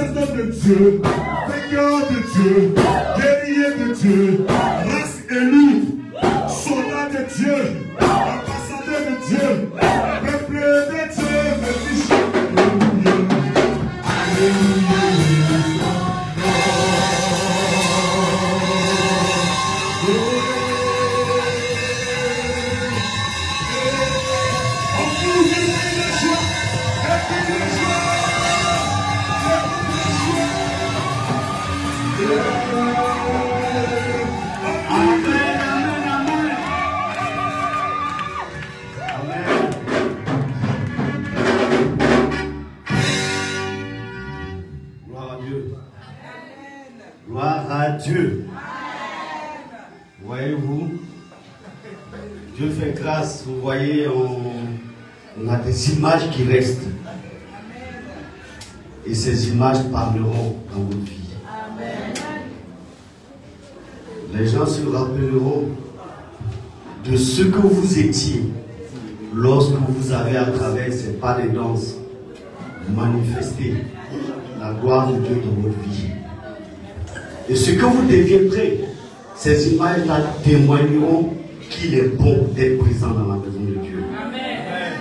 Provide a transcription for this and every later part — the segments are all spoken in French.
Seigneur de Dieu, Seigneur de Dieu, guerrier de Dieu, race élue, soldat de Dieu, ambassadeur de Dieu, peuple de Dieu, Alléluia. Dieu. Voyez-vous, Dieu fait grâce. Vous voyez, on a des images qui restent. Et ces images parleront dans votre vie. Les gens se rappelleront de ce que vous étiez lorsque vous avez à travers ces pas de danse manifesté la gloire de Dieu dans votre vie. Et ce que vous deviendrez, ces images-là témoigneront qu'il est bon d'être présent dans la maison de Dieu. Amen.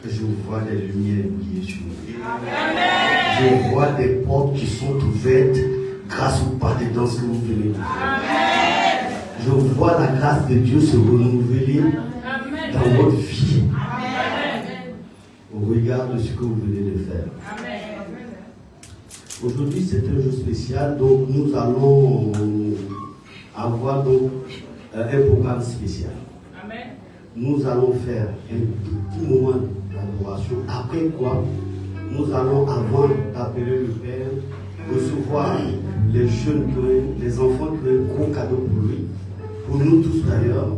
Je vois des lumières briller sur vous. Je vois des portes qui sont ouvertes grâce au pas de danse que vous venez de faire. Je vois la grâce de Dieu se renouveler dans votre vie. Au regard de ce que vous venez de faire. Aujourd'hui, c'est un jour spécial, donc nous allons avoir donc, un programme spécial. Amen. Nous allons faire un petit moment d'adoration, après quoi, nous allons, avant d'appeler le Père, recevoir les jeunes, les enfants qui ont un gros cadeau pour lui, pour nous tous d'ailleurs,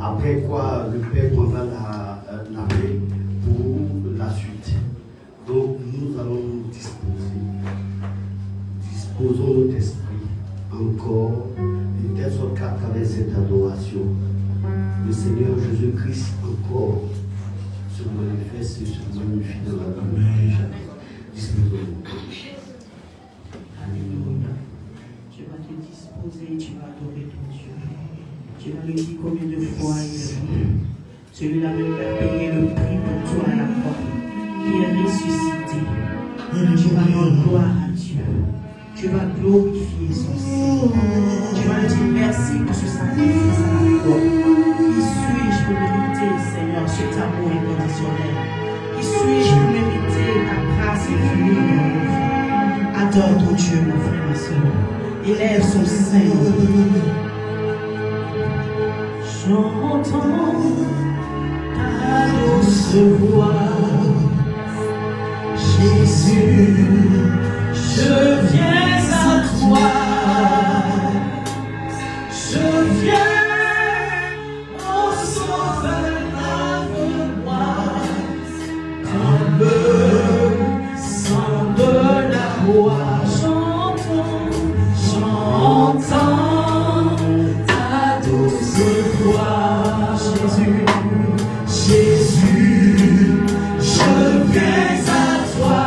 après quoi le Père prendra la main pour la suite. Donc nous allons nous disposer. Posons notre esprit encore, de telle sorte qu'à travers cette adoration, le Seigneur Jésus-Christ encore se manifeste et se magnifie dans la vie. Disposons-nous. Alléluia. Tu vas te disposer, tu vas adorer ton Dieu. Tu vas lui dire combien de fois il est bon. Celui-là même qui a payé le prix pour toi à la croix, qui est ressuscité. Tu vas rendre gloire à Dieu. Tu vas glorifier son Seigneur. Tu vas lui dire merci pour ce sacrifice à la croix. Qui suis-je pour mériter, Seigneur, cet amour inconditionnel? Qui suis-je pour mériter ta grâce infinie dans nos vies? Adore ton Dieu, mon frère, ma soeur. Élève son sein. J'entends ta douce voix. Jésus, je viens à toi, je viens au sauveur, lave-moi dans le sang de la croix. J'entends ta douce voix, Jésus, Jésus, je viens à toi.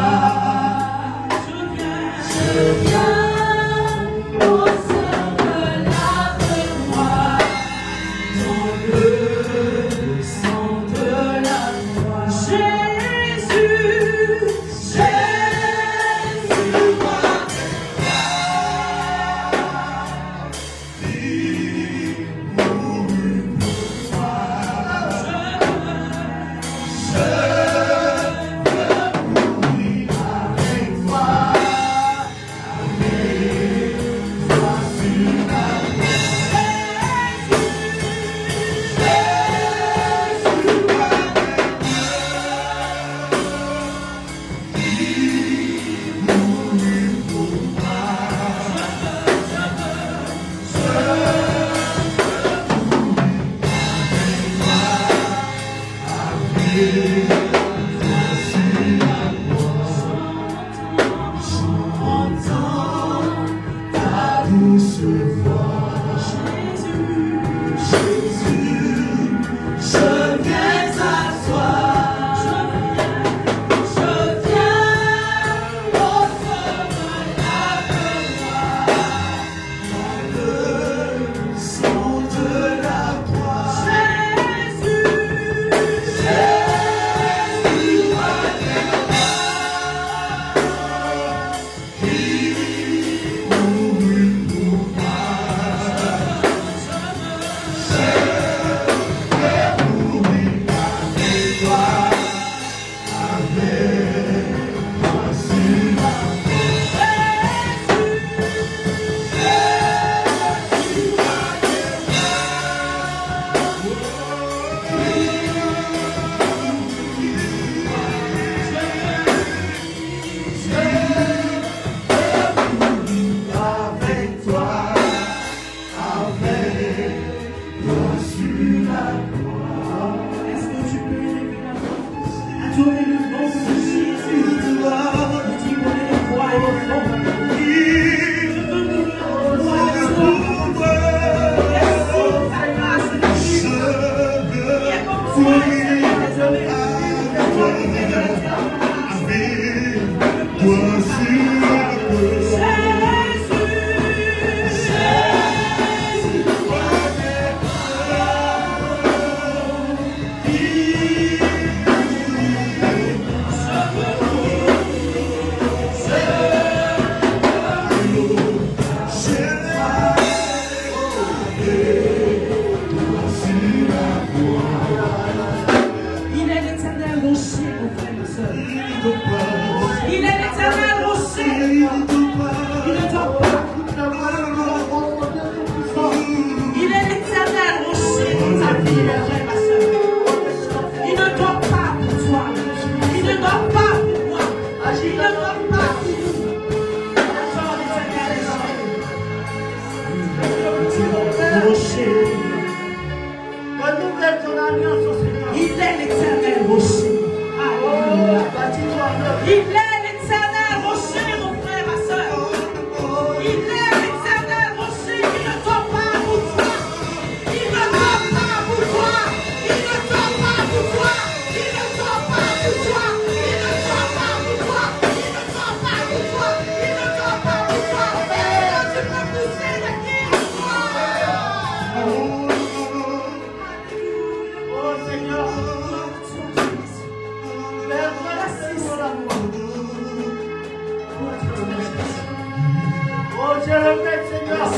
Dieu élevé, Seigneur.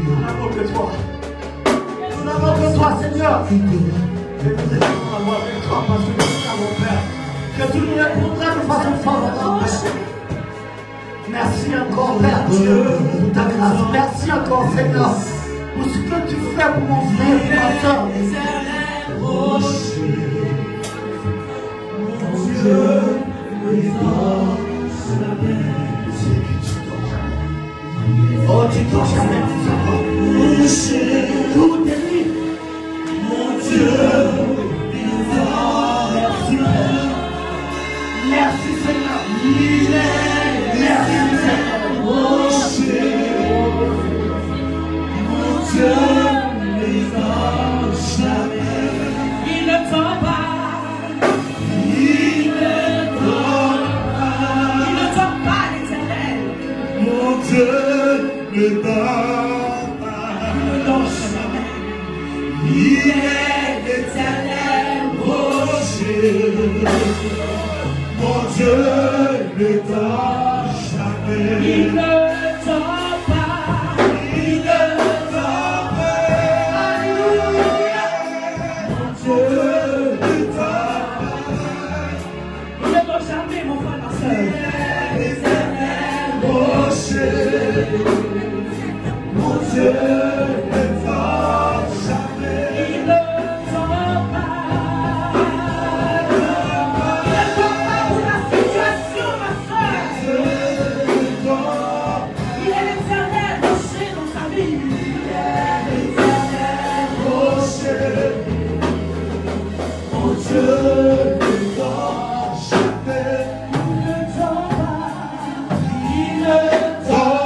Nous n'avons que toi. Nous n'avons que toi, Seigneur. Et nous allons avoir avec toi parce que nous savons, Père, que tu nous répondras de façon favorable. Merci encore, Père Dieu, pour ta grâce. Merci encore, Seigneur, pour ce que tu fais pour mon frère, pour ma soeur. Oh, tu dors jamais, tout est lui. Mon Dieu, merci, merci, Seigneur. Merci, Seigneur. Mon Dieu, il ne t'en pas. Il ne t'en pas, l'Éternel. Mon Dieu, ne dort pas. Il est l'Éternel rocher. Mon Dieu ne dort jamais. Il ne dort pas. Il ne dort pas. Alléluia. Mon Dieu ne dort pas. Il ne dort jamais, mon frère, ma soeur. L'Éternel rocher. Mon Dieu ne dort jamais. Il ne dort pas. Il ne dort pas pour la situation, ma soeur. Il est l'Éternel rocher dans ta vie. Il est l'Éternel rocher. Mon Dieu ne dort jamais. Il ne dort pas. Il ne dort pas.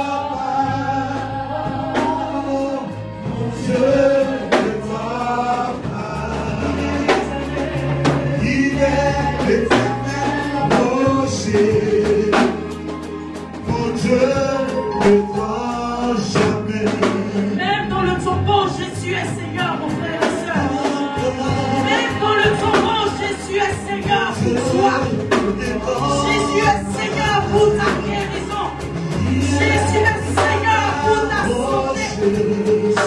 Même dans le tombeau, Jésus est Seigneur, mon frère et soeur. Même dans le tombeau, Jésus est Seigneur pour toi. Jésus est Seigneur pour ta guérison. Jésus est Seigneur pour ta santé.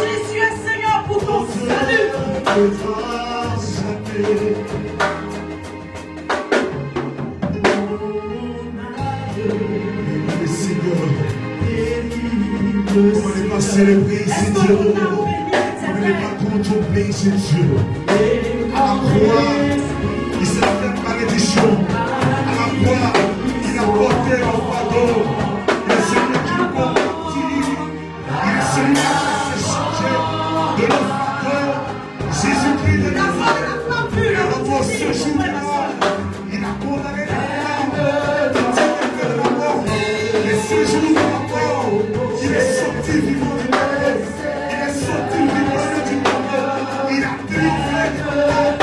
Jésus est Seigneur pour ton salut. On n'est pas célébré ici, Dieu. On n'est pas contemplé ici, Dieu. À la croix, il s'est fait malédiction. À la croix, il a porté le fardeau. Il est celui qui nous convertit. Il est celui qui a fait changer de nos fardeaux. Jésus-Christ de Nazareth. Et à notre séjour, il a condamné la mort. Et ce jour, il est sorti vivant du monde. Il est sorti vivant du monde. Il a délivré du monde.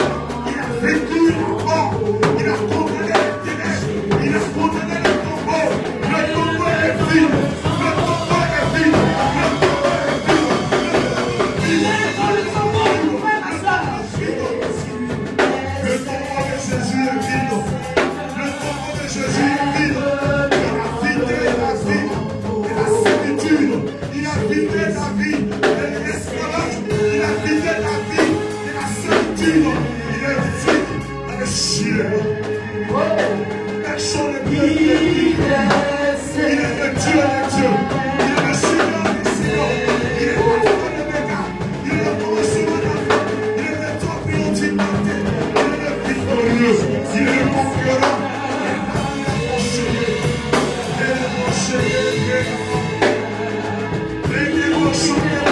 Il a vécu la mort. Il a condamné les ténèbres. Il a condamné le tombeau. Le tombeau est vide. Le tombeau est vide. Le tombeau est vide. Le tombeau de Jésus est vide. Le tombeau de Jésus est vide. Il a vidé la vie de l'esclavage, il a vidé la vie de la servitude, il est vide dans le ciel. Personne ne peut le dire. Il est le Dieu des dieux, il est le Seigneur des seigneurs, il est l'Alpha et l'Oméga, il est le commencement de la fin, il est le top et l'ultimité, il est le victorieux, il est le conquérant, il est le rocher,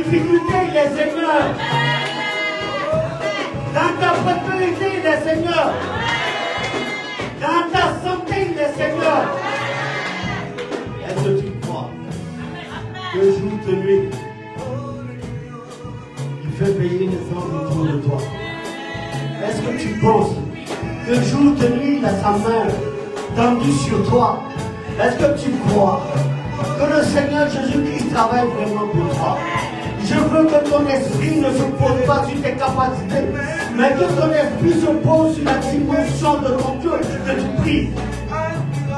difficulté, il est Seigneur. Dans ta prospérité, il est Seigneur. Dans ta santé, il est Seigneur. Est-ce que tu crois que jour de nuit, il fait veiller les hommes autour de toi? Est-ce que tu penses que jour de nuit, il a sa main tendue sur toi? Est-ce que tu crois que le Seigneur Jésus-Christ travaille vraiment pour toi? Je veux que ton esprit ne se pose pas sur tes capacités, mais que ton esprit se pose sur la dimension de ton Dieu que tu pries.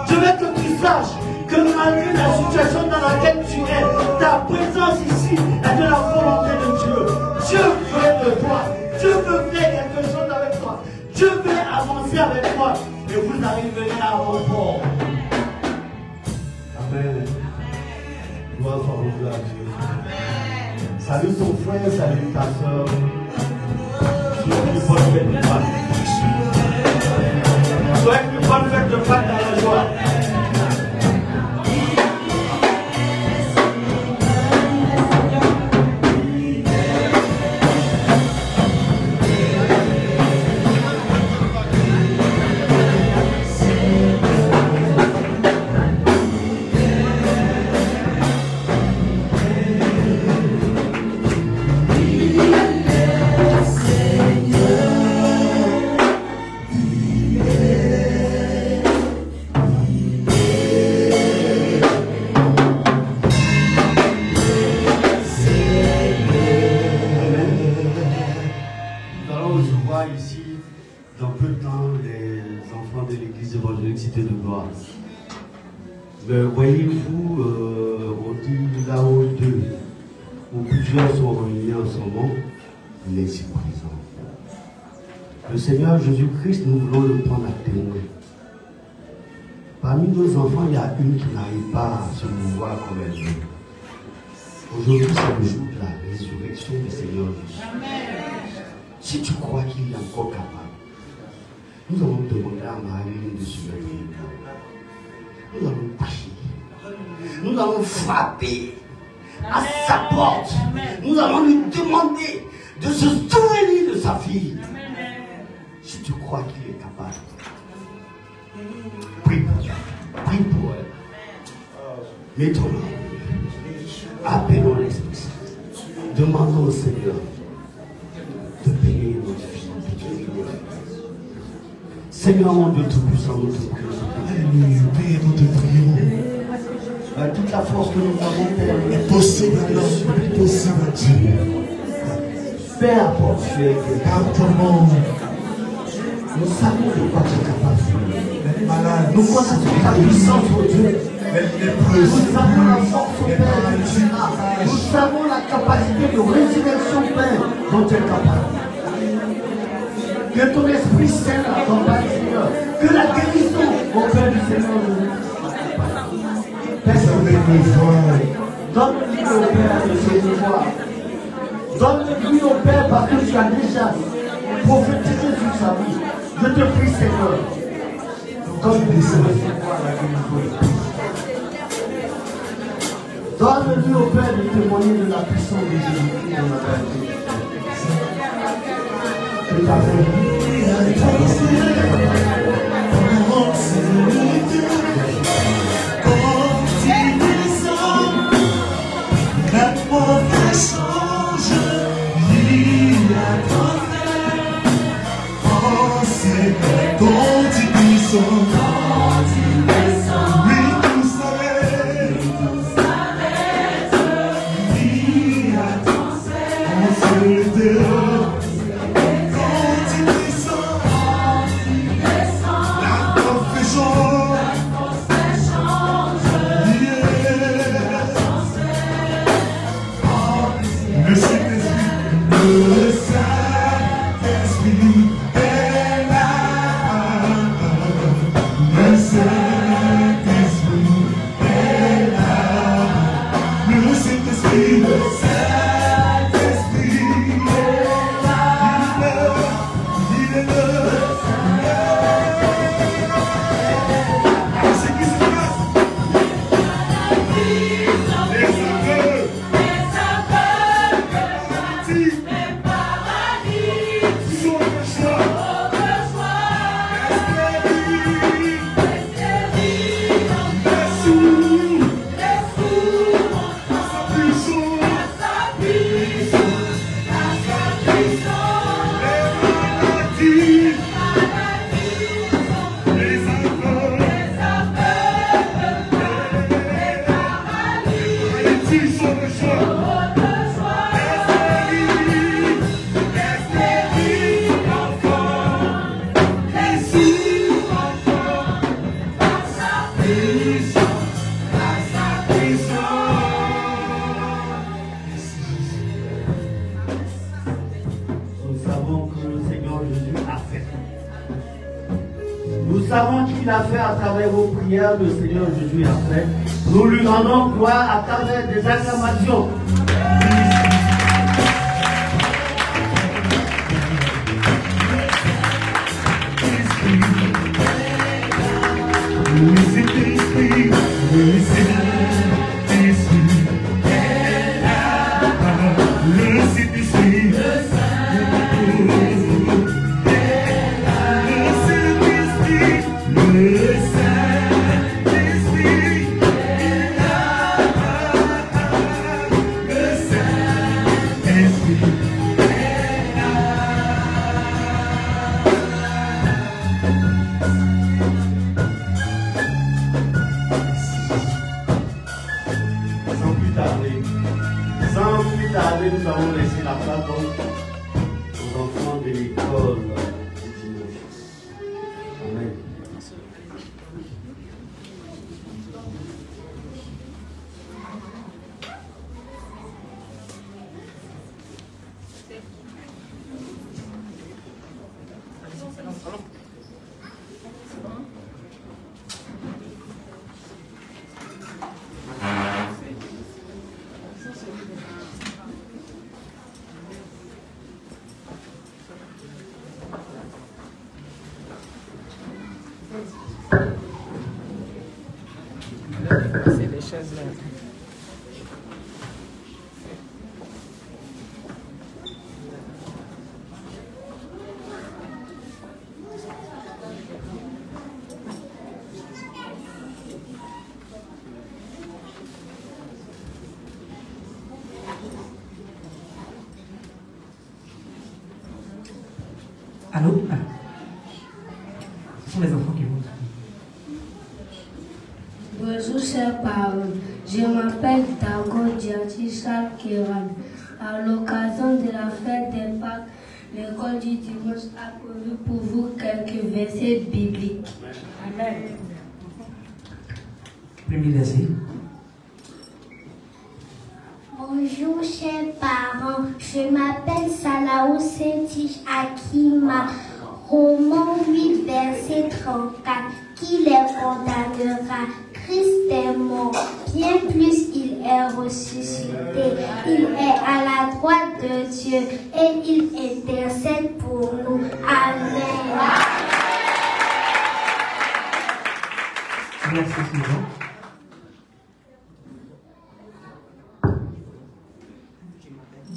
Je veux que tu saches que malgré la situation dans laquelle tu es, ta présence ici est de la volonté de Dieu. Dieu veut de toi. Dieu veut faire quelque chose avec toi. Dieu veut avancer avec toi. Et vous arriverez à bon port. Amen. Gloire soit rendue à Dieu. Salut ton frère, salut ta soeur. Sois une bonne fête de Pâques. Sois une bonne fête de Pâques dans la joie. Voyez-vous, on dit là-haut deux, où plusieurs sont réunis en son nom, il est ici présent. Le Seigneur Jésus-Christ, nous voulons le prendre à témoin. Parmi nos enfants, il y a une qui n'arrive pas à se mouvoir comme elle veut. Aujourd'hui, c'est le jour de la résurrection du Seigneur Jésus. Si tu crois qu'il est encore capable, nous allons demander à Marie de se lever. Nous allons prier. Nous allons frapper à sa porte. Nous allons lui demander de se souvenir de sa fille. Si tu crois qu'il est capable, prie pour elle. Prie pour elle. Mettons-la. Appelons l'Esprit Saint. Demandons au Seigneur de bénir notre fille. Seigneur, mon Dieu Tout-Puissant, nous te prions. Alléluia, Père, nous te prions. Toute la force que nous avons, Père, est possible à l'homme, est possible à Dieu. Père, apporte, tu es Pardonne-moi. Nous savons de quoi tu es capable. Malade. Nous connaissons ta puissance, oh Dieu. Nous savons la force, Père, que tu as. Nous savons la capacité de résurrection, Père, dont tu es capable. Que ton Esprit Saint accompagne, Seigneur. Que la guérison au Père du Seigneur nous donne-lui au Père de se voir. Donne-lui au Père parce que tu as déjà prophétisé sur sa vie. Je te prie, Seigneur. Donne-lui de recevoir la guérison. Donne-lui au Père de témoigner de la puissance de Jésus-Christ dans la vie. Que ta Quand Nous savons qu'il a fait à travers vos prières, le Seigneur Jésus a fait. Nous lui rendons gloire à travers des acclamations. Nous avons laissé la place aux enfants de l'école du dimanche. Amen. C'est des choses là. Allô? Ce sont les enfants qui vont. Bonjour chers parents, je m'appelle Dago Djatissa Kéran. À l'occasion de la fête des Pâques, l'école du dimanche a prévu pour vous quelques versets bibliques. Amen. Premier verset. Bonjour chers parents, je m'appelle Salaou Sentich Akima. Romains 8, verset 34. Qui les condamnera? Christ est mort, bien plus il est ressuscité. Il est à la droite de Dieu et il intercède pour nous. Amen. Verset suivant.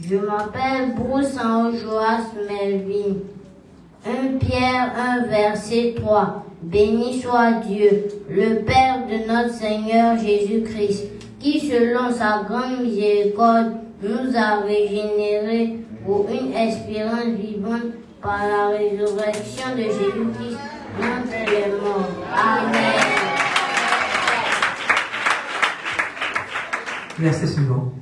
Je m'appelle Bruce Anjoas Melvin. 1 Pierre 1, verset 3. Béni soit Dieu, le Père de notre Seigneur Jésus-Christ, qui selon sa grande miséricorde nous a régénérés pour une espérance vivante par la résurrection de Jésus-Christ d'entre les morts. Amen. Verset suivant.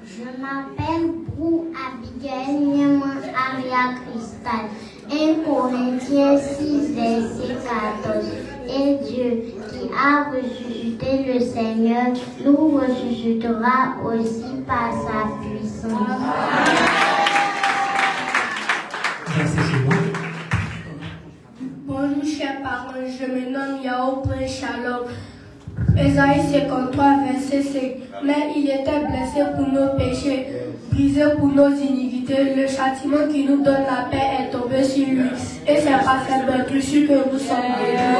Je m'appelle Brou Abigail Nyeman Aria Cristal. 1 Corinthiens 6, verset 14. Et Dieu, qui a ressuscité le Seigneur, nous ressuscitera aussi par sa puissance. Verset suivant. Bonjour chers parents, je me nomme Yao Prince Shalom. Ésaïe 53, verset 5. Mais il était blessé pour nos péchés, brisé pour nos iniquités. Le châtiment qui nous donne la paix est tombé sur lui. Et c'est par cette meurtrissure que nous sommes guéris.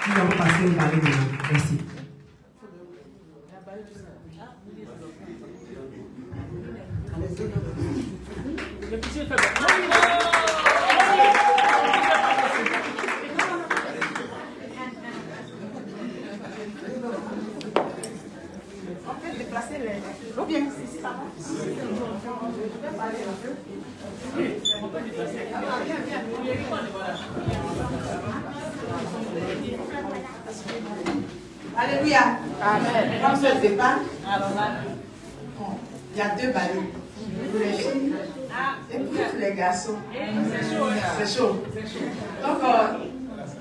Nous allons passer au balai de nous. Merci. Alléluia. Amen. Comme ça, le départ, il y a 2 balais. Pour les filles et pour les garçons. C'est chaud. Donc,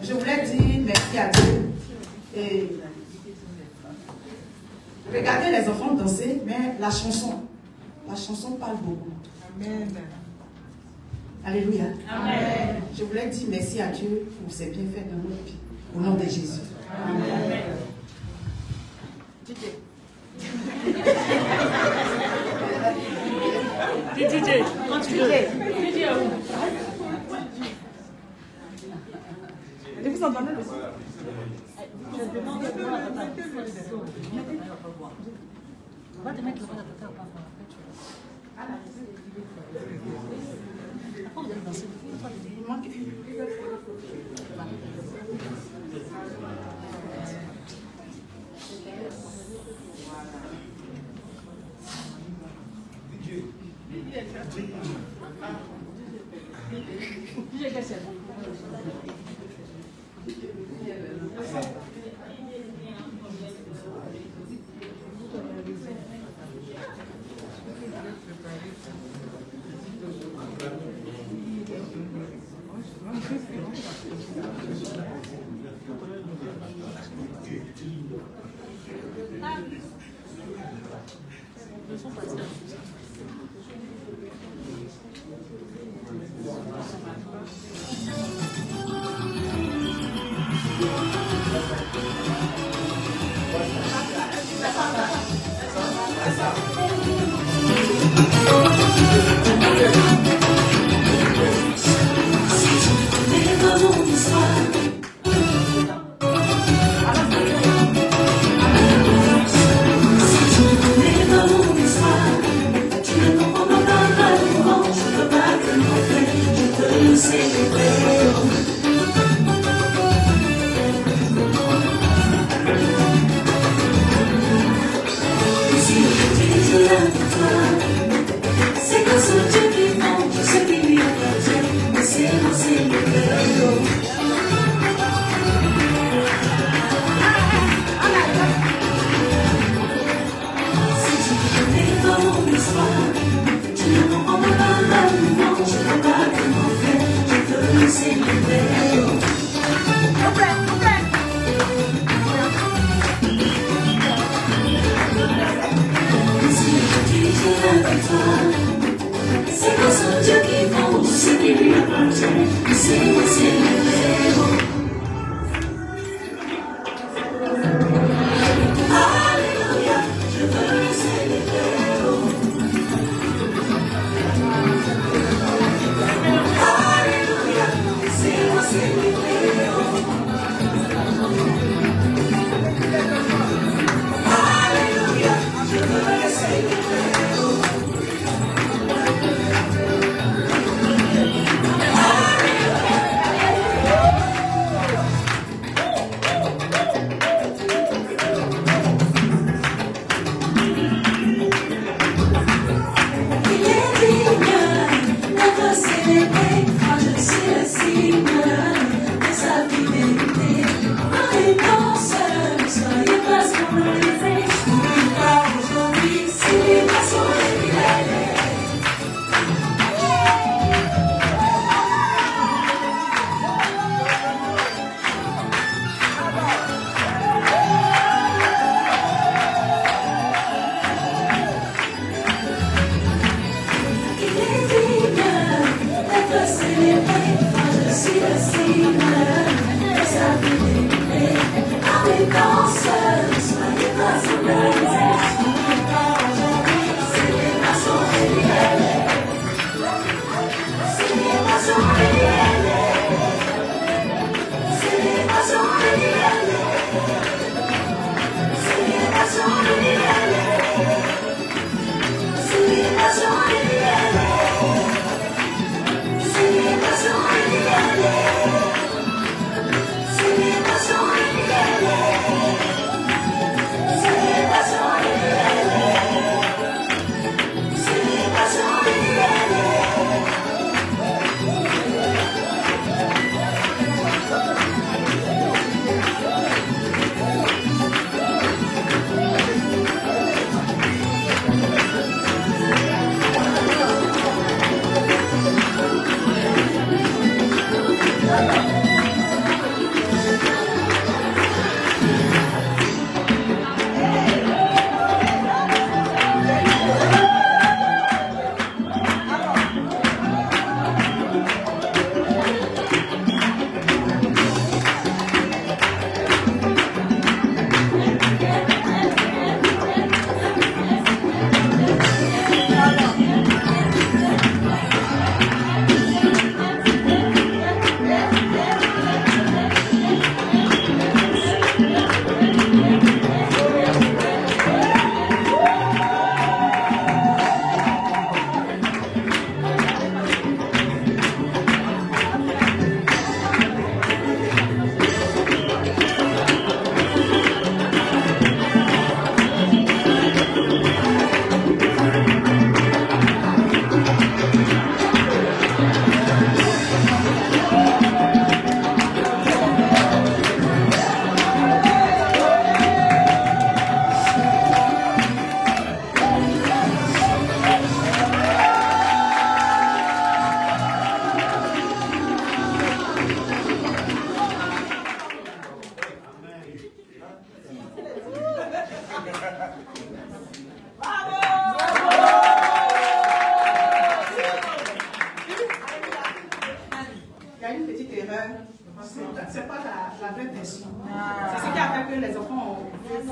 je voulais dire merci à Dieu. Et regardez les enfants danser, mais la chanson parle beaucoup. Amen. Alléluia. Amen. Je voulais dire merci à Dieu pour ses bienfaits dans notre vie. Au nom de Jésus. Amen. DJ, continue. Et vous entendez le son? Je demande de voir la tata. On va te mettre le bras de la tata. Après, vous allez danser.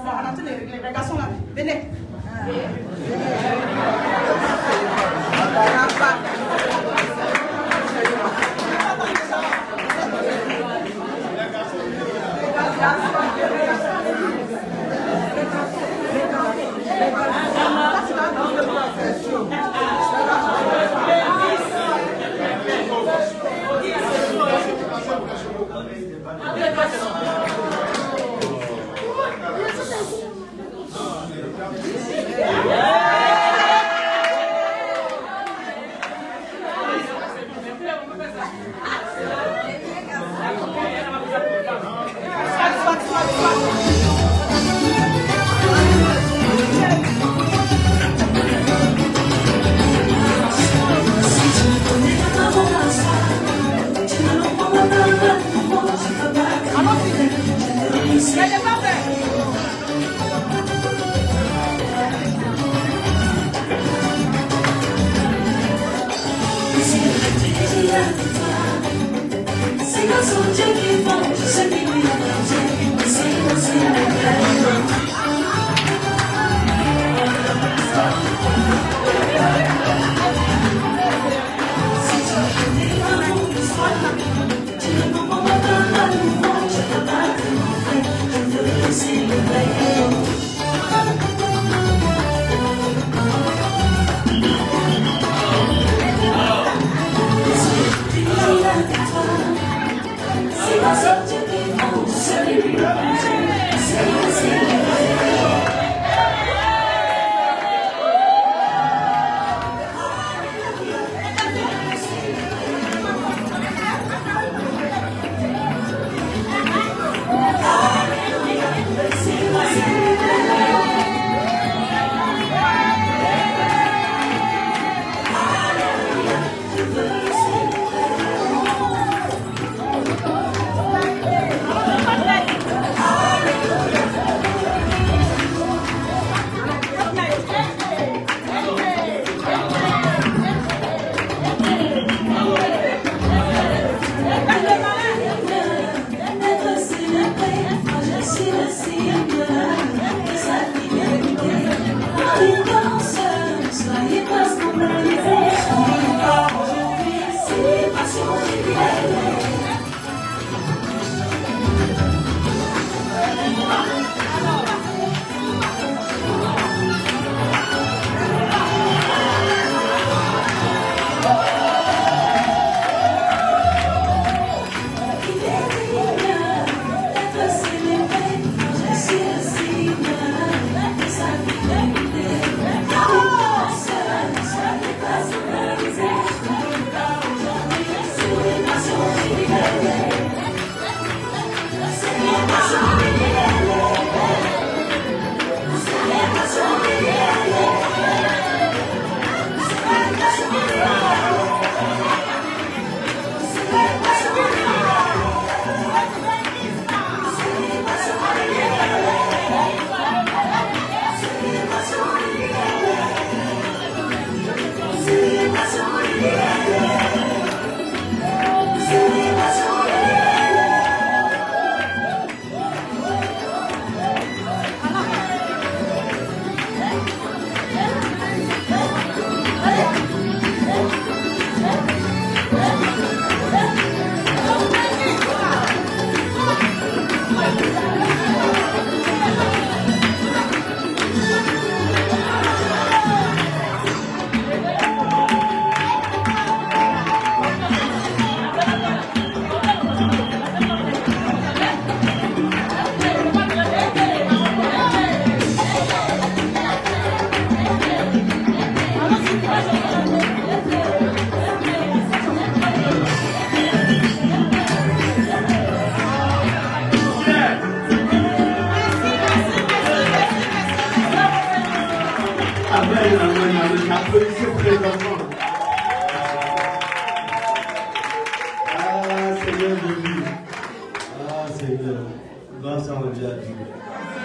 on entend les garçons là. Venez.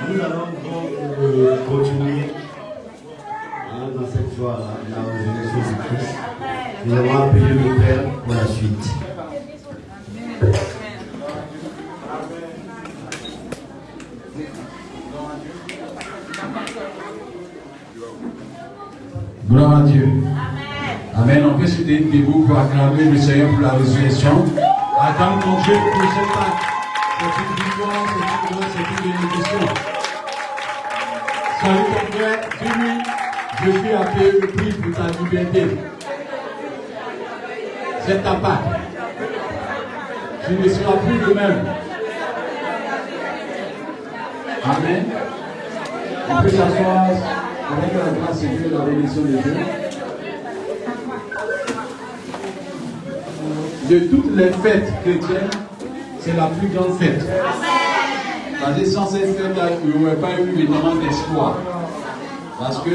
Nous allons donc continuer dans cette joie-là, là où Jésus-Christ. Nous allons appeler le Père pour la suite. Gloire à Dieu. Amen. On peut se tenir debout pour acclamer le Seigneur pour la résurrection. Attends mon Dieu pour cette Pâques. C'est une victoire, c'est une gloire, c'est une bénédiction. Salut ton frère, dis-lui, je suis appelé le prix pour ta liberté. C'est ta Pâques. Tu ne seras plus le même. Amen. On peut s'asseoir avec la grâce et Dieu, la bénédiction de Dieu. De toutes les fêtes chrétiennes, c'est la plus grande fête. Parce que sans cette fête, il n'y aurait pas eu évidemment d'espoir. Parce que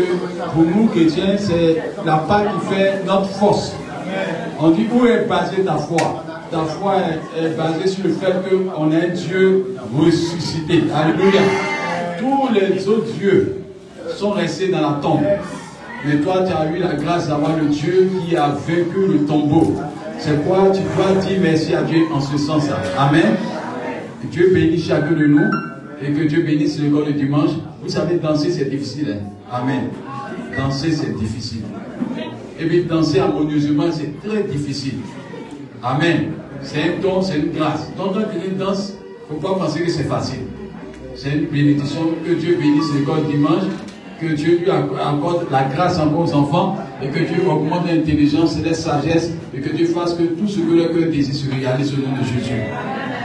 pour nous chrétiens, c'est la Pâque qui fait notre force. On dit où est basée ta foi? Ta foi est basée sur le fait qu'on est un Dieu ressuscité. Alléluia. Tous les autres dieux sont restés dans la tombe. Mais toi, tu as eu la grâce d'avoir le Dieu qui a vaincu le tombeau. C'est quoi? Tu dois dire merci à Dieu en ce sens-là. Amen. Que Dieu bénisse chacun de nous et que Dieu bénisse l'école le dimanche. Vous savez, danser c'est difficile. Hein? Amen. Danser c'est difficile. Et puis danser harmonieusement c'est très difficile. Amen. C'est un don, c'est une grâce. Donc quand quelqu'un danse, il ne faut pas penser que c'est facile. C'est une bénédiction. Que Dieu bénisse l'école dimanche. Que Dieu lui accorde la grâce encore aux enfants et que Dieu augmente l'intelligence et la sagesse et que Dieu fasse que tout ce que le cœur désire se réalise au nom de Jésus.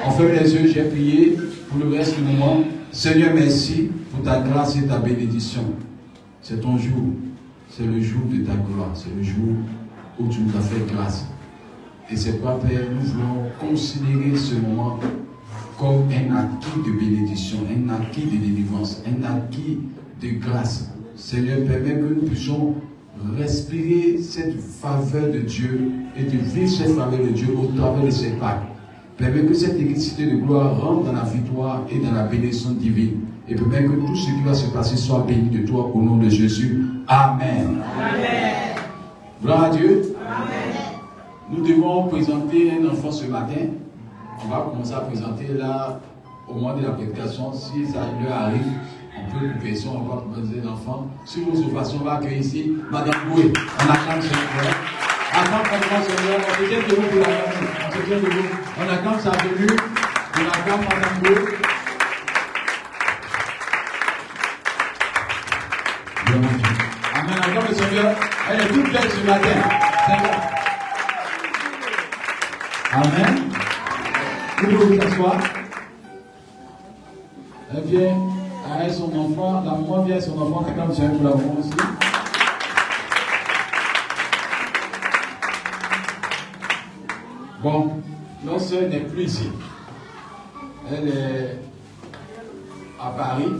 On ferme les yeux, j'ai prié pour le reste du moment. Seigneur, merci pour ta grâce et ta bénédiction. C'est ton jour, c'est le jour de ta gloire, c'est le jour où tu nous as fait grâce. Et c'est pourquoi, Père, nous voulons considérer ce moment comme un acquis de bénédiction, un acquis de délivrance, un acquis de grâce. Seigneur, permets que nous puissions respirer cette faveur de Dieu et de vivre cette faveur de Dieu au travers de ces Pâques. Permets que cette électricité de gloire rentre dans la victoire et dans la bénédiction divine. Et permets que tout ce qui va se passer soit béni de toi au nom de Jésus. Amen. Amen. Gloire à Dieu. Amen. Nous devons présenter un enfant ce matin. On va commencer à présenter là au moment de la prédication. Si ça leur arrive, on peut couper ça, on va présenter l'enfant. Sur vos façons, on va accueillir ici Madame Boué. On acclame son frère. Attends, on se tient de vous pour la famille. On se tient de vous. On acclame sa venue. On acclame Madame Boué. Amen. Acclame le Seigneur. Elle est toute belle ce matin. Amen. Vous pouvez vous asseoir. Elle vient avec son enfant. La maman vient avec son enfant. Acclame le Seigneur pour la maman aussi. Bon, notre soeur n'est plus ici. Elle est à Paris.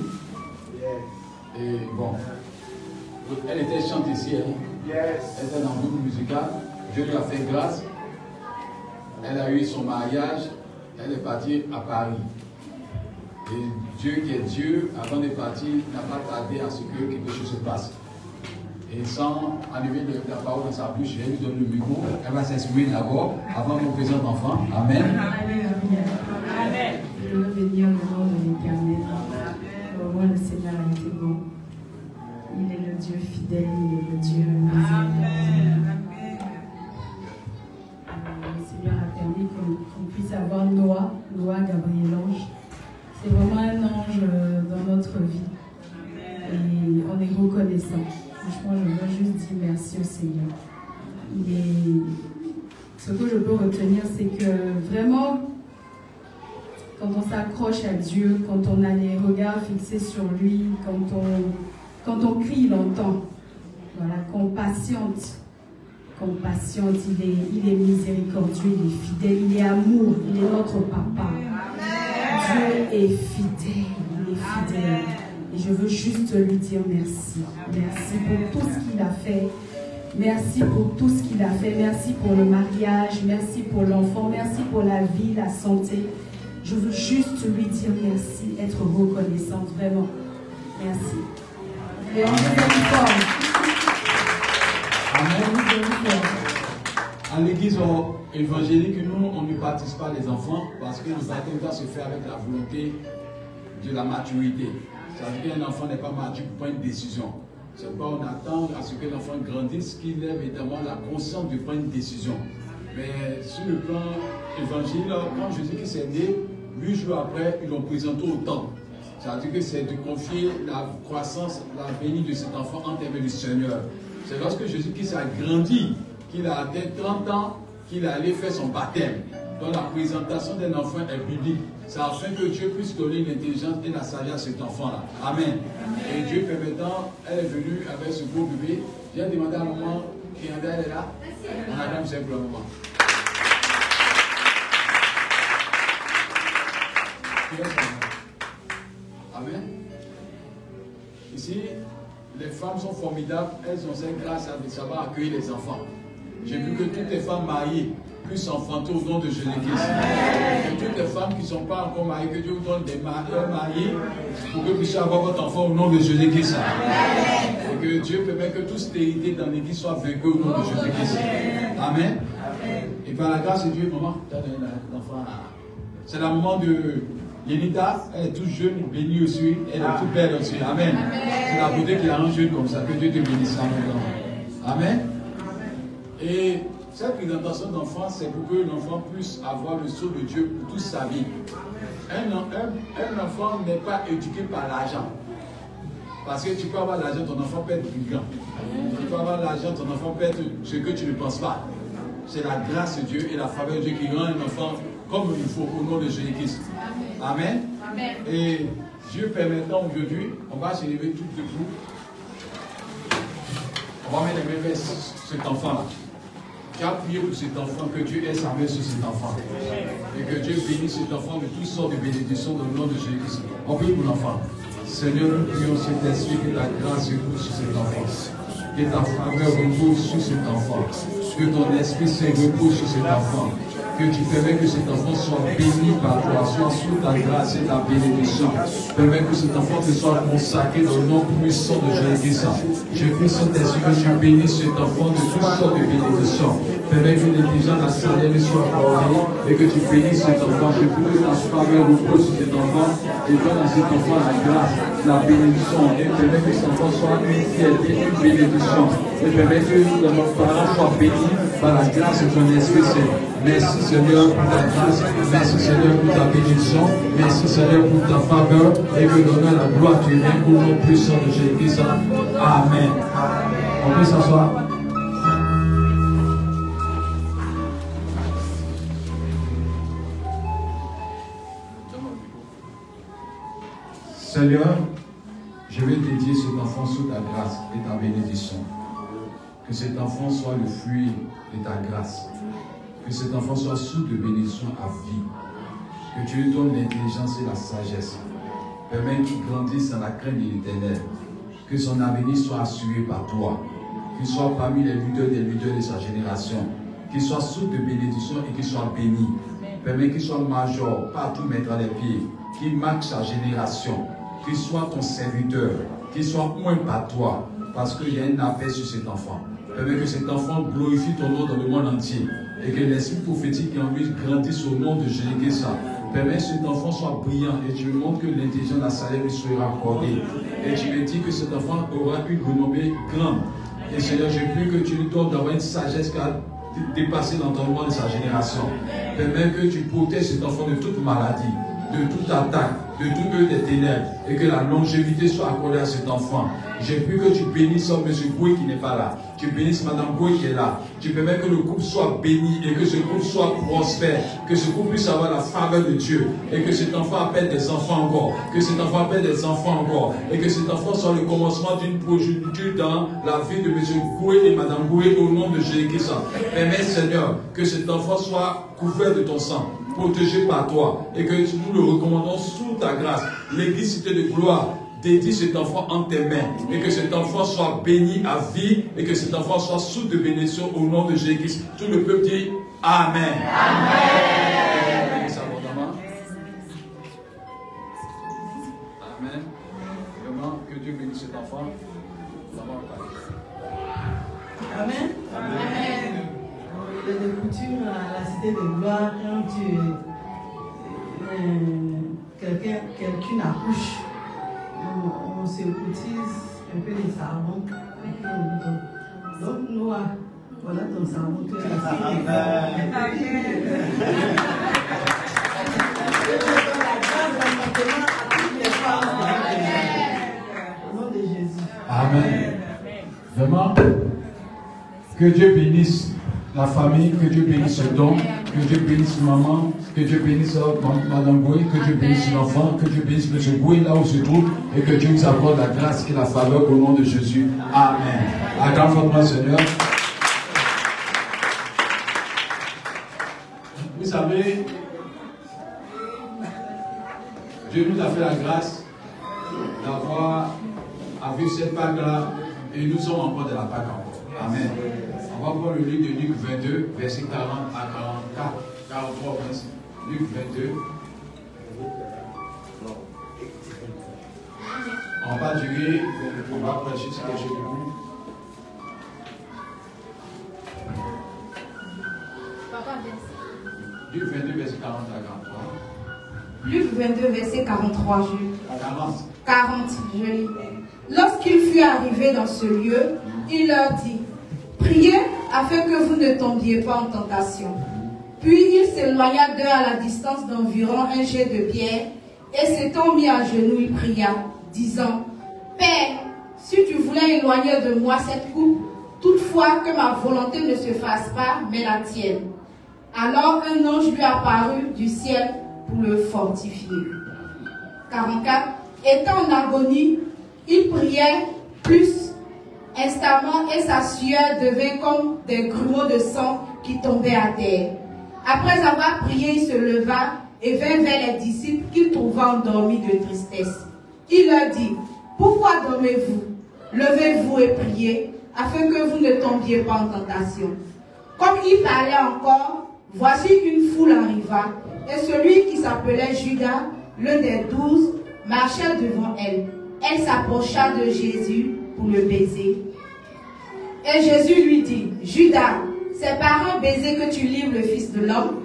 Et bon, elle était chante ici. Elle était dans le groupe musical. Dieu lui a fait grâce. Elle a eu son mariage. Elle est partie à Paris. Et Dieu qui est Dieu, avant de partir, n'a pas tardé à ce que quelque chose se passe. Et sans enlever la parole dans sa bouche, je lui donne le micro. Elle va s'exprimer d'abord avant qu'on présente l'enfant. Amen. Amen. Je veux bénir le nom de l'Éternel. Vraiment, le Seigneur a été bon. Il est le Dieu fidèle, il est le Dieu miséricordieux. Le Seigneur a permis qu'on puisse avoir Noah Gabriel Ange. C'est vraiment un ange dans notre vie. Et on est reconnaissant. Franchement, je veux juste dire merci au Seigneur. Ce que je peux retenir, c'est que vraiment, quand on s'accroche à Dieu, quand on a les regards fixés sur lui, quand on crie, il entend. Voilà, qu'on patiente, il est miséricordieux, il est fidèle, il est amour, il est notre papa. Dieu est fidèle. Et je veux juste lui dire merci. Merci pour tout ce qu'il a fait. Merci pour tout ce qu'il a fait. Merci pour le mariage. Merci pour l'enfant. Merci pour la vie, la santé. Je veux juste lui dire merci, être reconnaissante, vraiment. Merci. Et on vous aime fort. Amen. À l'église évangélique, nous, on ne baptise pas les enfants parce que le baptême doit se faire avec la volonté de la maturité. Ça veut dire qu'un enfant n'est pas mature pour prendre une décision. C'est pas on attend à ce que l'enfant grandisse, qu'il ait évidemment la conscience de prendre une décision. Mais sur le plan évangile, quand Jésus-Christ est né, 8 jours après, ils l'ont présenté au temple. Ça veut dire que c'est de confier la croissance, la bénie de cet enfant entre les mains du Seigneur. C'est lorsque Jésus-Christ a grandi, qu'il a atteint 30 ans, qu'il est allé faire son baptême. Donc la présentation d'un enfant est biblique. C'est afin que Dieu puisse donner l'intelligence et la sagesse à cet enfant-là. Amen. Et Dieu permettant, elle est venue avec ce beau bébé. J'ai demandé à la maman, elle est là. Madame, c'est pour le moment. Amen. Ici, les femmes sont formidables. Elles ont cette grâce de savoir accueillir les enfants. J'ai vu que toutes les femmes mariées puissent enfanter au nom de Jésus-Christ. Et toutes les femmes qui ne sont pas encore mariées, que Dieu vous donne des mariés pour que vous puissiez avoir votre enfant au nom de Jésus-Christ. Et que Dieu permet que toute stérilité dans l'église soit vaincue au nom de Jésus-Christ. Amen. Et par la grâce de Dieu, maman, tu as l'enfant. C'est la maman de Yenita, elle est toute jeune, bénie aussi, elle est toute belle aussi. Amen. C'est la beauté qui la rend jeune comme ça, que Dieu te bénisse. Amen. Et cette présentation d'enfant, c'est pour que l'enfant puisse avoir le sceau de Dieu pour toute sa vie. Un enfant n'est pas éduqué par l'argent. Parce que tu peux avoir l'argent, ton enfant peut être brigand. Tu peux avoir l'argent, ton enfant peut être ce que tu ne penses pas. C'est la grâce de Dieu et la faveur de Dieu qui rend un enfant comme il faut au nom de Jésus-Christ. Amen. Amen. Et Dieu permettant aujourd'hui, on va se lever tout debout. On va mettre les mains vers cet enfant-là. Tu as prié pour cet enfant, que Dieu ait sa main sur cet enfant. Et que Dieu bénisse cet enfant de toutes sortes de bénédictions dans le nom de Jésus-Christ. On prie pour l'enfant. Seigneur, nous prions cet esprit, que ta grâce repose sur cet enfant. Que ta faveur repose sur cet enfant. Que ton esprit se repose sur cet enfant. Que tu permets que cet enfant soit béni par toi, soit sous ta grâce et ta bénédiction. Permets que cet enfant te soit consacré dans le nom puissant de Jésus-Christ. Je prie Saint-Esprit que tu bénisses cet enfant de toutes sortes de bénédictions. Permets que l'intelligence, la sagesse soit accordée et que tu bénisses cet enfant. Je prie que ta faveur repose sur cet enfant et donne à cet enfant la grâce, la bénédiction. Et permets que cet enfant soit une fierté, une bénédiction. Et permets que nos parents soient bénis par la grâce de ton Esprit Saint. Merci Seigneur pour ta grâce, merci Seigneur pour ta bénédiction, merci Seigneur pour ta faveur et que l'honneur et la gloire tu viens au nom puissant de Jésus-Christ. Amen. On peut s'asseoir. Seigneur, je vais dédier cet enfant sous ta grâce et ta bénédiction. Que cet enfant soit le fruit de ta grâce. Que cet enfant soit sous de bénédiction à vie. Que tu lui donnes l'intelligence et la sagesse. Permets qu'il grandisse dans la crainte de l'Éternel. Que son avenir soit assuré par toi. Qu'il soit parmi les leaders de sa génération. Qu'il soit sous de bénédiction et qu'il soit béni. Permets qu'il soit major, partout mettre les pieds. Qu'il marque sa génération. Qu'il soit ton serviteur. Qu'il soit oint par toi. Parce qu'il y a un appel sur cet enfant. Permets que cet enfant glorifie ton nom dans le monde entier. Et que l'esprit prophétique en lui grandisse au nom de Jésus-Christ. Permets que cet enfant soit brillant et tu lui montres que l'intelligence, la sagesse lui sera accordée. Et tu lui dis que cet enfant aura une renommée grande. Et Seigneur, je prie que tu lui donnes d'avoir une sagesse qui a dépassé l'entendement de sa génération. Permets que tu protèges cet enfant de toute maladie, de toute attaque, de tout œil des ténèbres, et que la longévité soit accordée à cet enfant. J'ai pris que tu bénisses M. Goué qui n'est pas là. Tu bénisses Mme Goué qui est là. Tu permets que le couple soit béni et que ce couple soit prospère. Que ce couple puisse avoir la faveur de Dieu. Et que cet enfant appelle des enfants encore. Que cet enfant appelle des enfants encore. Et que cet enfant soit le commencement d'une progéniture dans la vie de M. Goué et Mme Goué au nom de Jésus-Christ. Permets, Seigneur, que cet enfant soit couvert de ton sang, protégé par toi. Et que nous le recommandons sous ta grâce. L'église Cité de Gloire dédie cet enfant en tes mains et que cet enfant soit béni à vie et que cet enfant soit sous de bénédiction au nom de Jésus-Christ. Tout le peuple dit Amen. Amen. Amen. Vraiment, que Dieu bénisse cet enfant. Amen. Amen. Il est de coutume à la Cité de Gloire quand quelqu'un accouche. se cotise un peu les savons. Donc, Noah, voilà ton savon. Tu es au nom de Jésus. Amen. Vraiment, que Dieu bénisse la famille, que Dieu bénisse le don, que Dieu bénisse maman, que Dieu bénisse Madame Goué, que Dieu bénisse l'enfant, que Dieu bénisse M. Goué là où il se trouve, et que Dieu nous accorde la grâce et la faveur au nom de Jésus. Amen. Acclame fortement Seigneur. Vous savez, Dieu nous a fait la grâce d'avoir vu cette Pâque-là, et nous sommes encore de la Pâque encore. Amen. On va prendre le livre de Luc 22, verset 40 à 44, 43, Luc 22. On va durer, on va prêcher sur quelque chose de vous. Luc 22, verset 40 à 43. Luc 22, verset 43, 40, je lis. Lorsqu'il fut arrivé dans ce lieu, il leur dit, priez afin que vous ne tombiez pas en tentation. Puis il s'éloigna d'eux à la distance d'environ un jet de pierre, et s'étant mis à genoux, il pria, disant, Père, si tu voulais éloigner de moi cette coupe, toutefois que ma volonté ne se fasse pas, mais la tienne. Alors un ange lui apparut du ciel pour le fortifier. 44. Étant en agonie, il priait plus instamment et sa sueur devint comme des grumeaux de sang qui tombaient à terre. Après avoir prié, il se leva et vint vers les disciples qu'il trouva endormis de tristesse. Il leur dit, pourquoi dormez-vous? Levez-vous et priez, afin que vous ne tombiez pas en tentation. Comme il parlait encore, voici une foule arriva, et celui qui s'appelait Judas, l'un des 12, marchait devant elle. Elle s'approcha de Jésus pour le baiser. Et Jésus lui dit, Judas, c'est par un baiser que tu livres le Fils de l'homme.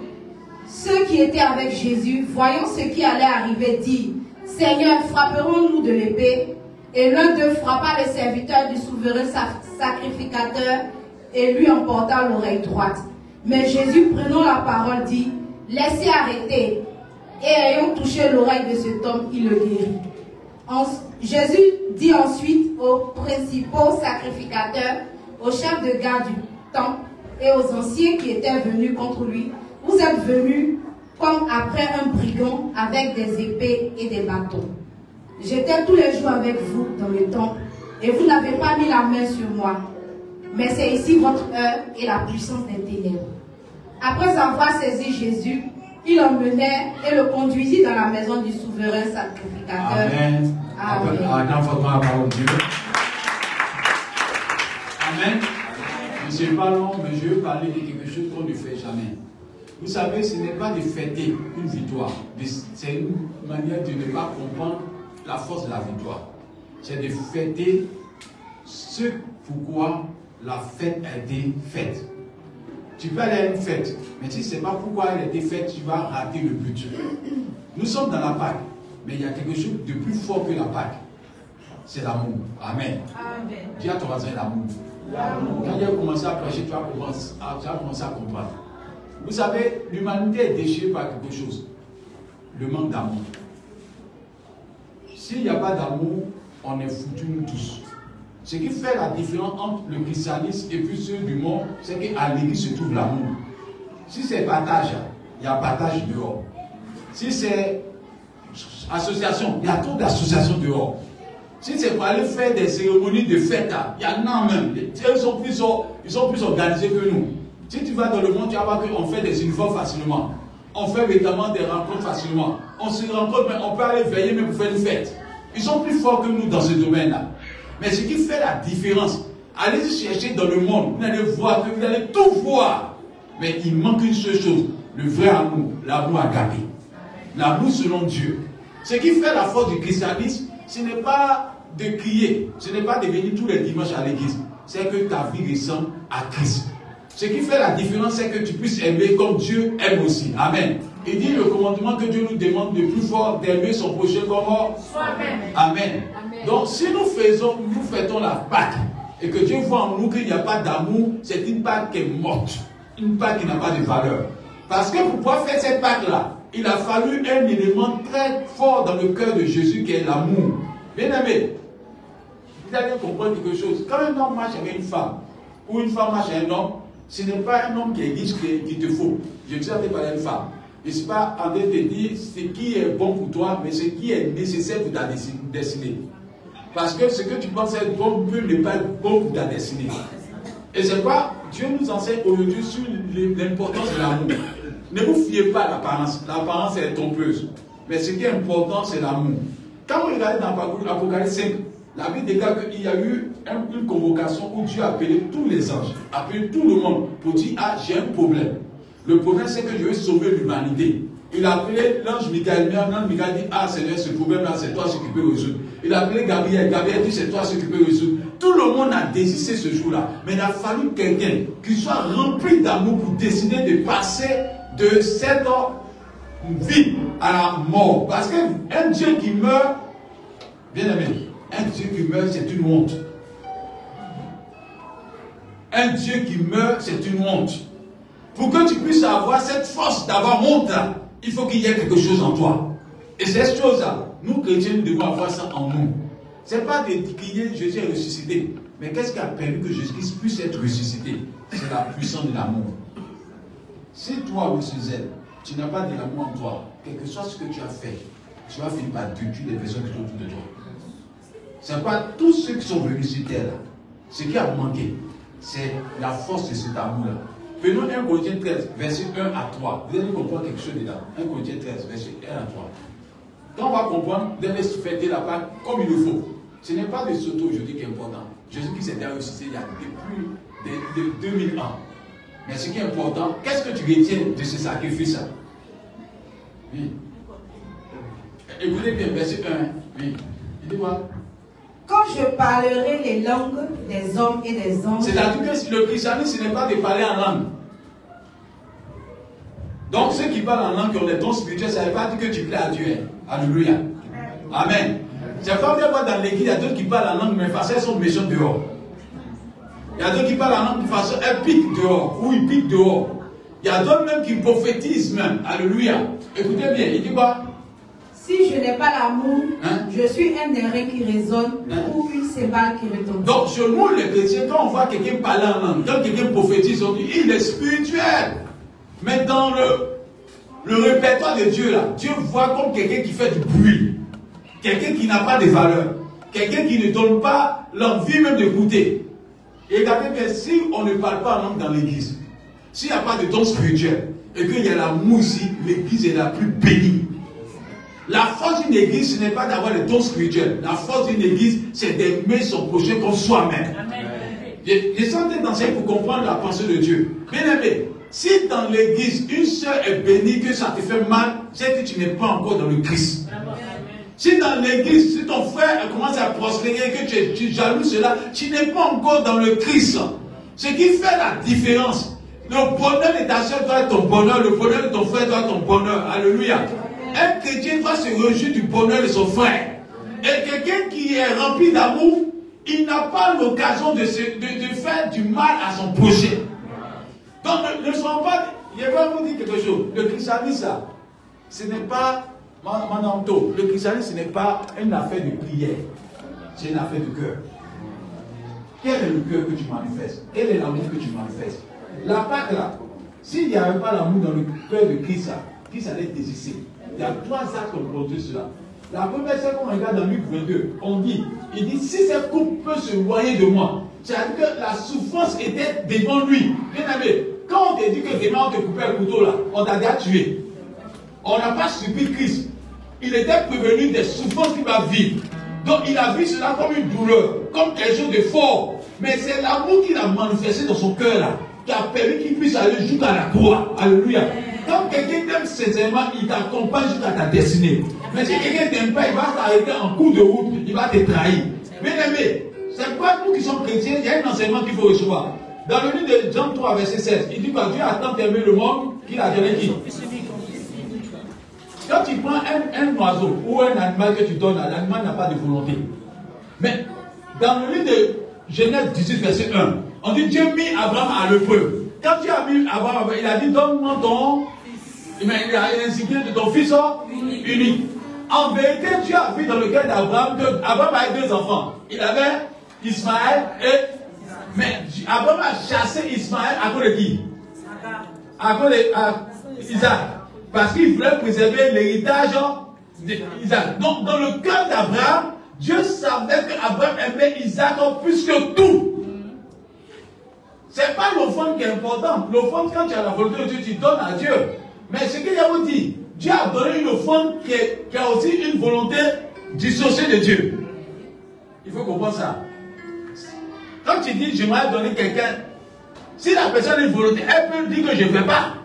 Ceux qui étaient avec Jésus, voyant ce qui allait arriver, dirent, Seigneur, frapperons-nous de l'épée? Et l'un d'eux frappa le serviteur du souverain sacrificateur et lui emporta l'oreille droite. Mais Jésus, prenant la parole, dit, laissez arrêter. Et ayant touché l'oreille de cet homme, il le guérit. Jésus dit ensuite aux principaux sacrificateurs, aux chefs de garde du temple et aux anciens qui étaient venus contre lui, vous êtes venus comme après un brigand avec des épées et des bâtons. J'étais tous les jours avec vous dans le temple et vous n'avez pas mis la main sur moi. Mais c'est ici votre heure et la puissance des ténèbres. Après avoir saisi Jésus, il l'emmenait et le conduisit dans la maison du souverain sacrificateur. Amen. Amen. La parole de Dieu. Amen. Je ne sais pas long, mais je veux parler de quelque chose qu'on ne fait jamais. Vous savez, ce n'est pas de fêter une victoire. C'est une manière de ne pas comprendre la force de la victoire. C'est de fêter ce pourquoi la fête a été faite. Tu peux aller à une fête, mais si ce n'est pas pourquoi elle a été faite, tu vas rater le but. Nous sommes dans la Pâque, mais il y a quelque chose de plus fort que la Pâque. C'est l'amour. Amen. Amen. Dis à ton voisin l'amour. Quand il a commencé à prêcher, tu vas commencer à comprendre. Vous savez, l'humanité est déchirée par quelque chose. Le manque d'amour. S'il n'y a pas d'amour, on est foutus nous tous. Ce qui fait la différence entre le christianisme et puis ceux du monde, c'est qu'à l'église se trouve l'amour. Si c'est partage, il y a partage dehors. Si c'est association, il y a trop d'associations dehors. Si c'est pour aller faire des cérémonies de fête, il y en a même. Ils sont plus organisés que nous. Si tu vas dans le monde, tu vas voir qu'on fait des uniformes facilement. On fait évidemment des rencontres facilement. On se rencontre, mais on peut aller veiller même pour faire une fête. Ils sont plus forts que nous dans ce domaine-là. Mais ce qui fait la différence, allez chercher dans le monde, vous allez voir que vous allez tout voir. Mais il manque une seule chose, le vrai amour, l'amour agapé. L'amour selon Dieu. Ce qui fait la force du christianisme, ce n'est pas de crier, ce n'est pas de venir tous les dimanches à l'église. C'est que ta vie ressemble à Christ. Ce qui fait la différence, c'est que tu puisses aimer comme Dieu aime aussi. Amen. Il dit le commandement que Dieu nous demande de plus fort, d'aimer son prochain comme soi-même. Amen. Amen. Donc, si nous fêtons la Pâque, et que Dieu voit en nous qu'il n'y a pas d'amour, c'est une Pâque qui est morte. Une Pâque qui n'a pas de valeur. Parce que pour pouvoir faire cette Pâque-là, il a fallu un élément très fort dans le cœur de Jésus qui est l'amour. Bien aimé, vous allez comprendre quelque chose. Quand un homme marche avec une femme, ou une femme marche avec un homme, ce n'est pas un homme qui est riche qui te faut. Je ne sais pas parler d'une femme. Je ne suis pas en train de te dire ce qui est bon pour toi, mais ce qui est nécessaire pour ta destinée. Parce que ce que tu penses être bon peut ne pas être bon pour ta destinée. Et c'est quoi Dieu nous enseigne aujourd'hui sur l'importance de l'amour. Ne vous fiez pas à l'apparence. L'apparence est trompeuse. Mais ce qui est important, c'est l'amour. Quand vous regardez dans l'Apocalypse 5, la Bible déclare qu'il y a eu une convocation où Dieu a appelé tous les anges, a appelé tout le monde pour dire: ah, j'ai un problème. Le problème, c'est que je veux sauver l'humanité. Il a appelé l'ange Michael. L'ange Michael dit: ah, Seigneur, ce problème-là, c'est toi qui peux résoudre. Il a appelé Gabriel. Gabriel dit: c'est toi qui peux résoudre. Tout le monde a désisté ce jour-là. Mais il a fallu quelqu'un qui soit rempli d'amour pour décider de passer de cette vie à la mort. Parce qu'un Dieu qui meurt, bien aimé, un Dieu qui meurt, c'est une honte. Un Dieu qui meurt, c'est une honte. Pour que tu puisses avoir cette force d'avoir honte, il faut qu'il y ait quelque chose en toi. Et cette chose-là, nous chrétiens, nous devons avoir ça en nous. Ce n'est pas de crier Jésus est ressuscité. Mais qu'est-ce qui a permis que Jésus puisse être ressuscité? C'est la puissance de l'amour. Si toi, M. Z, tu n'as pas de l'amour en toi, quel que soit ce que tu as fait, tu vas finir par tuer les personnes qui sont autour de toi. C'est pas tous ceux qui sont venus sur terre, là. Ce qui a manqué, c'est la force de cet amour-là. Prenons 1 Corinthiens 13, verset 1 à 3. Vous allez comprendre quelque chose dedans. 1 Corinthiens 13, verset 1 à 3. Quand on va comprendre, vous allez fêter la Pâque comme il le faut. Ce n'est pas de s'auto aujourd'hui qui est important. Jésus-Christ est déjà ressuscité il y a depuis 2000 ans. Mais ce qui est important, qu'est-ce que tu retiens de ce sacrifice-là? Oui. Écoutez bien, verset 1. Oui. Il dit quoi? Quand je parlerai les langues des hommes et des anges. C'est-à-dire que le christianisme, ce n'est pas de parler en langue. Donc ceux qui parlent en langue, qui ont des dons spirituels, ça ne veut pas dire que tu plais à Dieu. Alléluia. Amen. C'est pas bien voir dans l'église, il y a d'autres qui parlent en langue, mais de façon elles sont méchantes dehors. Il y a d'autres qui parlent en langue, de façon elles piquent dehors, ou ils piquent dehors. Il y a d'autres même qui prophétisent même. Alléluia. Écoutez bien, il dit quoi? Si je n'ai pas l'amour, je suis un airain qui résonne ou une cymbale qui retombe. Donc, chez nous, les chrétiens, quand on voit quelqu'un parler en langue, quand quelqu'un prophétise, on dit il est spirituel. Mais dans le répertoire de Dieu, là, Dieu voit comme quelqu'un qui fait du bruit. Quelqu'un qui n'a pas de valeur. Quelqu'un qui ne donne pas l'envie même d'écouter. Et regardez bien, si on ne parle pas en langue dans l'église, s'il n'y a pas de don spirituel, et qu'il y a l'amour ici, l'église est la plus bénie. La force d'une église, ce n'est pas d'avoir des dons spirituels. La force d'une église, c'est d'aimer son prochain comme soi-même. Je suis en train d'enseigner pour comprendre la pensée de Dieu. Bien aimé, si dans l'église, une sœur est bénie, que ça te fait mal, c'est que tu n'es pas encore dans le Christ. Si dans l'église, si ton frère commence à prospérer, que tu jaloues cela, tu n'es pas encore dans le Christ. Ce qui fait la différence. Le bonheur de ta sœur doit être ton bonheur, le bonheur de ton frère doit être ton bonheur. Alléluia. Un chrétien doit se réjouir du bonheur de son frère. Et quelqu'un qui est rempli d'amour, il n'a pas l'occasion de faire du mal à son prochain. Donc ne soyons pas... Je vais vous dire quelque chose. Le christianisme, ce n'est pas... Le christianisme, ce n'est pas une affaire de prière. C'est une affaire de cœur. Quel est le cœur que tu manifestes? Quel est l'amour que tu manifestes? La Pâque là, s'il n'y avait pas l'amour dans le cœur de Christ, Christ allait désister. Il y a 3 actes qui produisent cela. La première, c'est qu'on regarde dans Luc 22. Il dit, si cette coupe peut se noyer de moi, c'est-à-dire que la souffrance était devant lui. Bien aimé, quand on te dit que demain on te coupait le couteau là, on t'a déjà tué. On n'a pas subi Christ. Il était prévenu des souffrances qu'il va vivre. Donc il a vu cela comme une douleur, comme quelque chose de fort. Mais c'est l'amour qu'il a manifesté dans son cœur là, qui a permis qu'il puisse aller jusqu'à la croix. Alléluia. Quand quelqu'un t'aime sincèrement, il t'accompagne jusqu'à ta destinée. Mais si quelqu'un ne t'aime pas, il va t'arrêter en cours de route, il va te trahir. Bien aimé, c'est pas nous qui sommes chrétiens, il y a un enseignement qu'il faut recevoir. Dans le livre de Jean 3, verset 16, il dit que Dieu a tant aimé le monde qu'il a donné qui? Quand tu prends un oiseau ou un animal que tu donnes, l'animal n'a pas de volonté. Mais dans le livre de Genèse 18, verset 1, on dit Dieu mit Abraham à l'épreuve. Quand Dieu a mis Abraham, il a dit donne-moi ton fils. Il a insigné de ton fils unique. En vérité, Dieu a vu dans le cœur d'Abraham qu'Abraham avait 2 enfants. Il avait Ismaël et... Mais Abraham a chassé Ismaël à cause de qui? À cause d'Isaac. Parce qu'il voulait préserver l'héritage d'Isaac. Donc, dans le cœur d'Abraham, Dieu savait qu'Abraham aimait Isaac plus que tout. Ce n'est pas l'offrande qui est important. L'offrande, quand tu as la volonté de Dieu, tu donnes à Dieu. Mais ce qu'il y a dit, Dieu a donné une offrande qui a aussi une volonté dissociée de Dieu. Il faut comprendre ça. Quand tu dis j'aimerais donner quelqu'un, si la personne a une volonté, elle peut dire que je ne veux pas.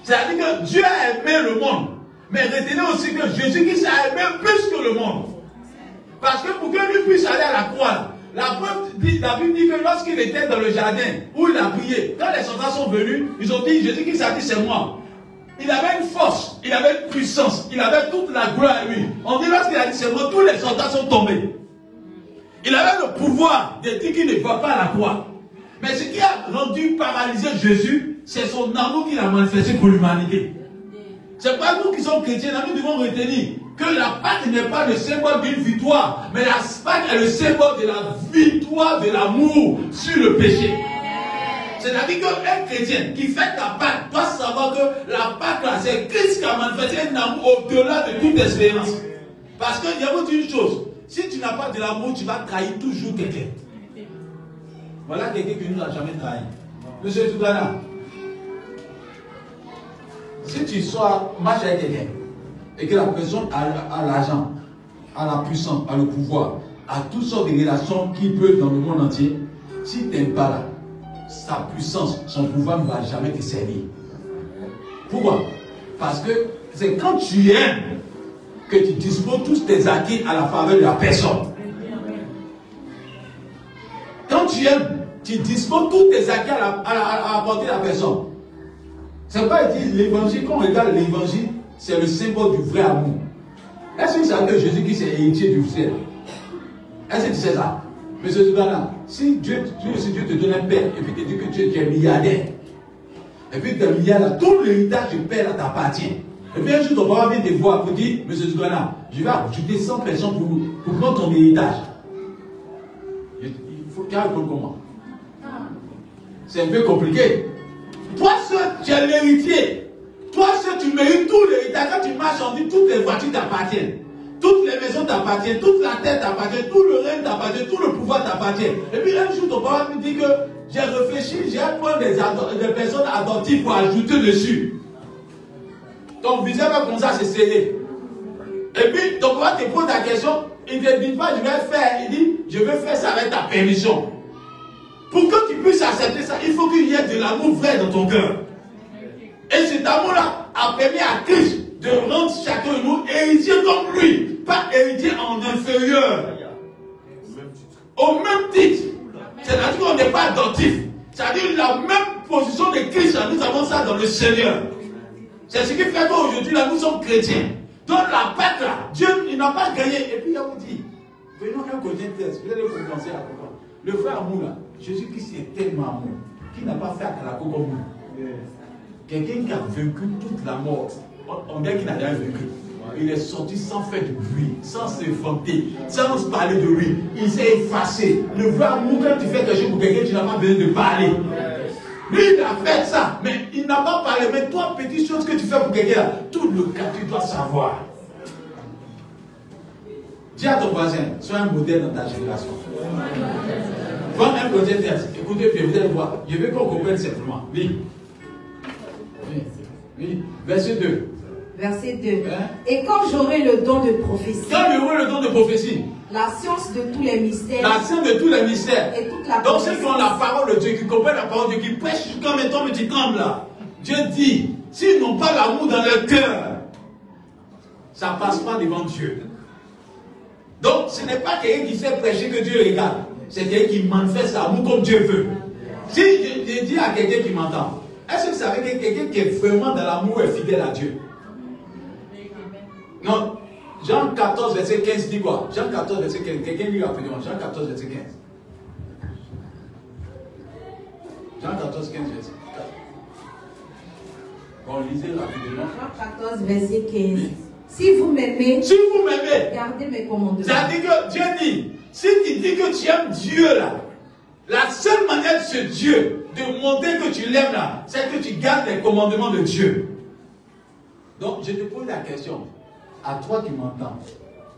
C'est-à-dire que Dieu a aimé le monde. Mais retenez aussi que Jésus-Christ a aimé plus que le monde. Parce que pour que lui puisse aller à la croix, la preuve, la Bible dit que lorsqu'il était dans le jardin, où il a prié, quand les soldats sont venus, ils ont dit, Jésus-Christ a dit c'est moi. Il avait une force, il avait une puissance, il avait toute la gloire à lui. On dit lorsqu'il a dit c'est moi, tous les soldats sont tombés. Il avait le pouvoir de dire qu'il ne va pas à la croix. Mais ce qui a rendu paralysé Jésus, c'est son amour qu'il a manifesté pour l'humanité. C'est pas nous qui sommes chrétiens, nous devons retenir que la Pâque n'est pas le symbole d'une victoire, mais la Pâque est le symbole de la victoire de l'amour sur le péché. C'est-à-dire qu'un chrétien qui fait la Pâque doit savoir que la Pâque là, c'est Christ qui a manifesté un amour au-delà de toute espérance. Parce qu'il y a vous une chose, si tu n'as pas de l'amour, tu vas trahir toujours quelqu'un. Voilà quelqu'un qui ne nous a jamais trahi. Monsieur Tougana, si tu marches avec quelqu'un et que la personne a l'argent, a la puissance, a le pouvoir, a toutes sortes de relations qui peuvent dans le monde entier, si tu n'aimes pas là, sa puissance, son pouvoir ne va jamais te servir. Pourquoi? Parce que c'est quand tu aimes que tu disposes tous tes acquis à la faveur de la personne. Quand tu aimes, tu disposes tous tes acquis à la portée de la personne. C'est pas dire l'évangile, quand on regarde l'évangile, c'est le symbole du vrai amour. Est-ce que vous savez que Jésus-Christ est héritier du ciel? Est-ce que tu sais ça? Monsieur Zubana, si Dieu te donne un père et puis te dit que tu es milliardaire, et puis tu es milliardaire, tout l'héritage du père t'appartient. Et puis un jour, ton papa vient te voir pour dire, Monsieur Zubana, je vais ajouter 100 personnes pour prendre ton héritage. Il faut qu'il y ait un peu comment. C'est un peu compliqué. Toi seul, tu es l'héritier. Toi seul, tu mérites tout l'héritage. Quand tu marches, on dit toutes les voitures t'appartiennent. Toutes les maisons t'appartiennent. Toute la terre t'appartient. Tout le règne t'appartient. Tout le pouvoir t'appartient. Et puis un jour, ton papa me dit que j'ai réfléchi, j'ai pris des personnes adoptives pour ajouter dessus. Ton visage va commencer à se serrer. Et puis, ton papa te pose la question. Il ne te dit pas, je vais faire. Il dit, je vais faire ça avec ta permission. Pour que tu puisses accepter ça, il faut qu'il y ait de l'amour vrai dans ton cœur. Et cet amour-là a permis à Christ de rendre chacun de nous héritier comme lui, pas héritier en inférieur. Au même titre. C'est-à-dire qu'on n'est pas adoptif. C'est-à-dire la même position de Christ, nous avons ça dans le Seigneur. C'est ce qui fait qu'aujourd'hui, là, nous sommes chrétiens. Donc la Pâque, là, Dieu, il n'a pas gagné. Et puis il a vous dit, venons un côté test, vous allez vous penser à quoi. Le vrai amour, là, Jésus-Christ est tellement amour qu'il n'a pas fait à la comme nous. Quelqu'un qui a vaincu toute la mort, on dirait qu'il n'a rien vaincu. Il est sorti sans faire de bruit, sans se vanter, sans parler de lui. Il s'est effacé. Le vrai amour, quand tu fais quelque chose pour quelqu'un, tu n'as pas besoin de parler. Lui, il a fait ça, mais il n'a pas parlé. Mais toi, petite chose que tu fais pour quelqu'un, tout le cas, tu dois savoir. Dis à ton voisin, sois un modèle dans ta génération. Prends un projet test. Écoutez bien, vous allez voir. Je veux qu'on comprenne simplement. Oui. Oui. Verset 2. Verset 2. Hein? Et quand j'aurai le don de prophétie. Quand j'aurai le don de prophétie. La science de tous les mystères. La science de tous les mystères. Et toute la donc ceux qui ont la parole de Dieu, qui comprennent la parole de Dieu, qui prêchent comme étant mais tu trembles là. Dieu dit, s'ils n'ont pas l'amour dans leur cœur, ça ne passe pas devant Dieu. Donc ce n'est pas quelqu'un qui sait prêcher que Dieu regarde. C'est quelqu'un qui manifeste l'amour comme Dieu veut. Si je dis à quelqu'un qui m'entend, est-ce que vous savez que quelqu'un qui est vraiment dans l'amour est fidèle à Dieu? Non. Jean 14, verset 15 dit quoi? Jean 14, verset 15. Quelqu'un lit rapidement. Jean 14, verset 15. Jean 14, 15, verset 4. Bon, lisez rapidement. Jean 14, verset 15. Oui. Si vous m'aimez, gardez mes commandements. C'est-à-dire que Dieu dit, si tu dis que tu aimes Dieu là, la seule manière de ce Dieu, de montrer que tu l'aimes là, c'est que tu gardes les commandements de Dieu. Donc, je te pose la question, à toi qui m'entends,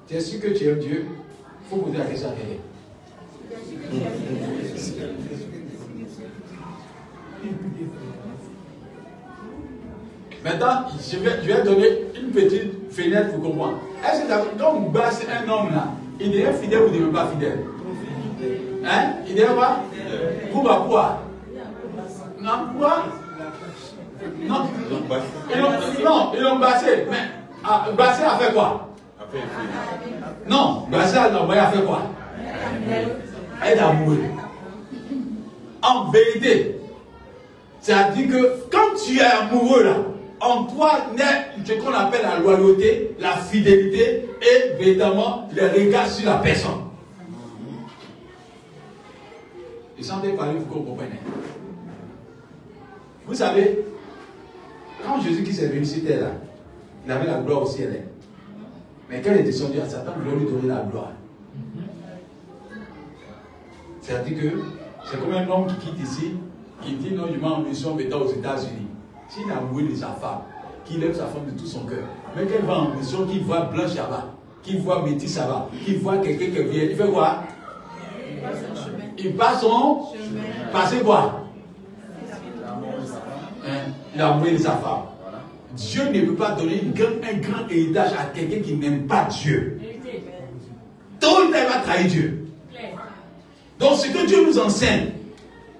tu es sûr que tu aimes Dieu? Il faut poser la question à quelqu'un. Maintenant, je vais donner une petite fenêtre pour comprendre. Est-ce que quand vous bassez un homme là, il devient fidèle ou il ne devient pas fidèle? Hein? Il devient pas? Pourquoi? Non, pourquoi? Non, ils l'ont bassé. Mais bassé a fait quoi? Non, bassé a fait quoi? Elle a mouru. En vérité, c'est-à-dire que quand tu es amoureux là, en toi naît ce qu'on appelle la loyauté, la fidélité et évidemment le regard sur la personne. Et sans parler, vous comprenez. Vous savez, quand Jésus-Christ est venu sur terre là, il avait la gloire au ciel. Mais quand il est descendu à Satan, il voulait lui donner la gloire. C'est-à-dire que c'est comme un homme qui quitte ici, il dit non, je m'en en mission mettant aux États-Unis. S'il a mouru de sa femme, qu'il aime sa femme de tout son cœur, mais qu'elle va en mission, qu'il voit blanche là-bas, qu'il voit métis là-bas, qu'il voit quelqu'un qui vient, il fait quoi? Il passe son chemin. Passer quoi? Il a mouru de sa femme. Dieu ne peut pas donner un grand héritage à quelqu'un qui n'aime pas Dieu. Tôt ou tard, il va trahir Dieu. Donc ce que Dieu nous enseigne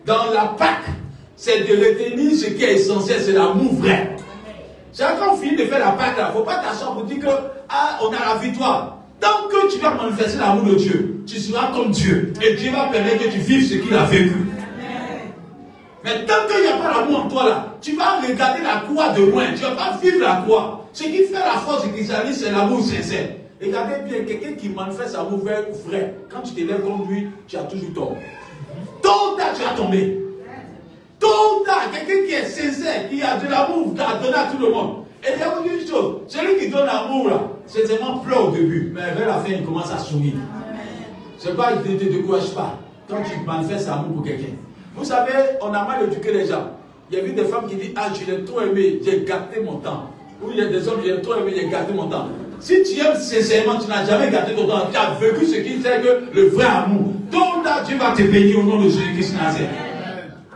dans la Pâque, c'est de retenir ce qui est essentiel, c'est l'amour vrai. C'est quand on finit de faire la Pâque, il ne faut pas t'asseoir pour dire que on a la victoire. Tant que tu vas manifester l'amour de Dieu, tu seras comme Dieu. Et Dieu va permettre que tu vives ce qu'il a vécu. Mais tant qu'il n'y a pas l'amour en toi là, tu vas regarder la croix de loin, tu ne vas pas vivre la croix. Ce qui fait la force du christianisme, c'est l'amour sincère. Regardez bien, quelqu'un qui manifeste l'amour vrai, quand tu t'élèves comme lui, tu as toujours tort. Tôt ou tard, tu vas tomber. Tôt ou tard, quelqu'un qui est sincère, qui a de l'amour, qui a donné à tout le monde. Et il y a une chose, celui qui donne l'amour là, c'est seulement pleure au début, mais vers la fin, il commence à sourire. C'est pas, il ne te décourage pas quand tu manifestes l'amour pour quelqu'un. Vous savez, on a mal éduqué les gens. Il y a eu des femmes qui disent, ah, je l'ai trop aimé, j'ai gâté mon temps. Ou il y a des hommes, j'ai trop aimé, j'ai gâté mon temps. Si tu aimes sincèrement, tu n'as jamais gâté ton temps, tu as vécu ce qui fait que le vrai amour. Donc là, Dieu va te bénir au nom de Jésus-Christ Nazareth.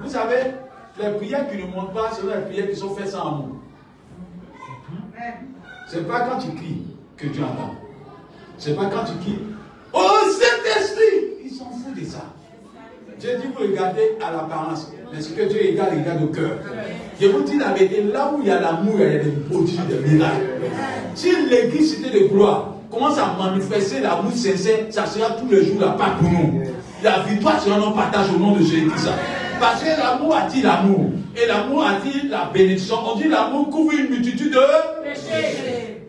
Vous savez, les prières qui ne montent pas, ce sont les prières qui sont faites sans amour. C'est pas quand tu cries que Dieu entend. C'est pas quand tu cries, oh Saint-Esprit, ils s'en foutent de ça. Dieu dit, vous regardez à l'apparence, mais ce que Dieu regarde, il regarde au cœur. Je vous dis la vérité, là où il y a l'amour, il y a des prodiges, des miracles. Si l'église cité de gloire commence à manifester l'amour sincère, ça sera tous les jours la Pâque pour nous. La victoire sera notre partage au nom de Jésus-Christ. Parce que l'amour attire l'amour. Et l'amour attire la bénédiction. On dit l'amour couvre une multitude de péchés.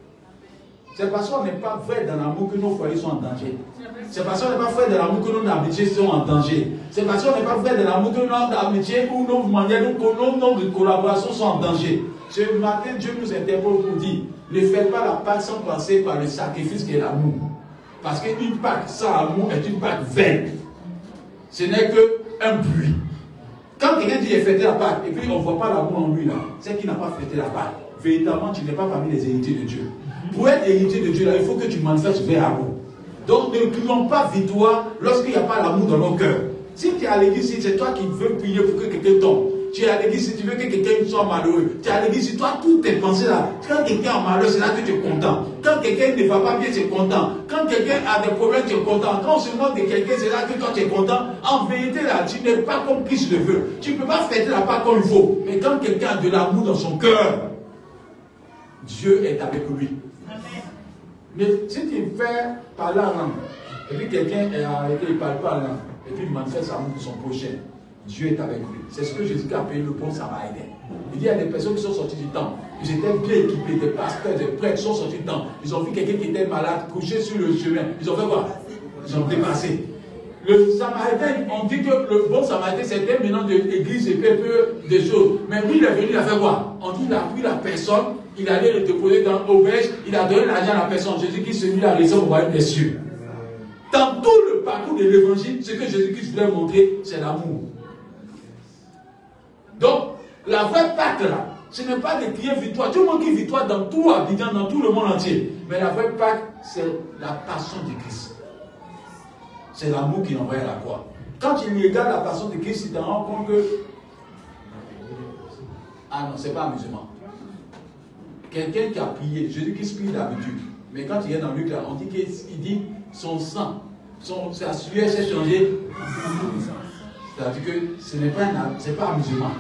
C'est parce qu'on n'est pas vrai dans l'amour que nos foyers sont en danger. C'est parce qu'on n'est pas vrai dans l'amour que nos amitiés sont en danger. C'est parce qu'on n'est pas vrai dans l'amour que nos amitiés ou nos manières, nos collaborations sont en danger. Ce matin, Dieu nous interpelle pour dire, ne faites pas la Pâque sans passer par le sacrifice qui est l'amour. Parce qu'une Pâque sans amour est une Pâque vaine. Ce n'est qu'un bruit. Quand quelqu'un dit fêter la Pâque et puis on ne voit pas l'amour en lui là, c'est qu'il n'a pas fêté la Pâque. Véritablement, tu n'es pas parmi les héritiers de Dieu. Pour être héritier de Dieu, là, il faut que tu manifestes vers l'amour. Donc ne crions pas victoire lorsqu'il n'y a pas l'amour dans nos cœurs. Si tu es à l'église, c'est toi qui veux prier pour que quelqu'un tombe. Tu es à l'église si tu veux que quelqu'un soit malheureux. Tu es à l'église si toi, toutes tes pensées là. Quand quelqu'un est malheureux, c'est là que tu es content. Quand quelqu'un ne va pas bien, tu es content. Quand quelqu'un a des problèmes, tu es content. Quand on se moque de quelqu'un, c'est là que toi, tu es content. En vérité, là, tu n'es pas comme Christ le veut. Tu ne peux pas fêter la Pâque comme il faut. Mais quand quelqu'un a de l'amour dans son cœur, Dieu est avec lui. Mais si tu fais parler en langue, et puis quelqu'un est arrêté, il ne parle pas en langue, et puis il manifeste l'amour pour son prochain, Dieu est avec lui. C'est ce que Jésus a appelé le bon samaritain. Il dit, il y a des personnes qui sont sorties du temple. Ils étaient bien équipés, des pasteurs, des prêtres sont sortis du temple. Ils ont vu quelqu'un qui était malade, couché sur le chemin. Ils ont fait quoi? Ils ont dépassé. Le samaritain, on dit que le bon samaritain, c'était maintenant de l'église et peu des choses. Mais lui, il est venu, il a fait quoi? On dit, il a pris la personne, il allait le déposer dans l'auberge, il a donné l'argent à la personne. Jésus-Christ, c'est lui la raison pour voir des cieux. Dans tout le parcours de l'évangile, ce que Jésus-Christ voulait montrer, c'est l'amour. Donc, la vraie Pâque là, ce n'est pas de crier victoire. Tout le monde crie victoire dans tout Abidjan, dans tout le monde entier. Mais la vraie Pâque, c'est la passion de Christ. C'est l'amour qui l'envoie à la croix. Quand tu regardes la passion de Christ, tu te rends compte que... Ah non, ce n'est pas amusement. Quelqu'un qui a prié, Jésus-Christ prie d'habitude. Mais quand il est dans Luc, là, on dit qu'il dit son sang, sa sueur s'est changée. C'est-à-dire que ce n'est pas, pas amusement.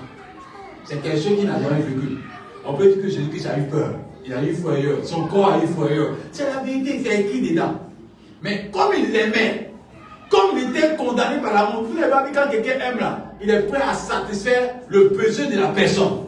C'est quelque chose qui n'a jamais vécu. On peut dire que Jésus-Christ a eu peur. Il a eu frayeur. Son corps a eu frayeur. C'est la vérité, c'est écrit dedans. Mais comme il l'aimait, comme il était condamné par l'amour, vous n'avez pas vu quand quelqu'un aime là, il est prêt à satisfaire le besoin de la personne.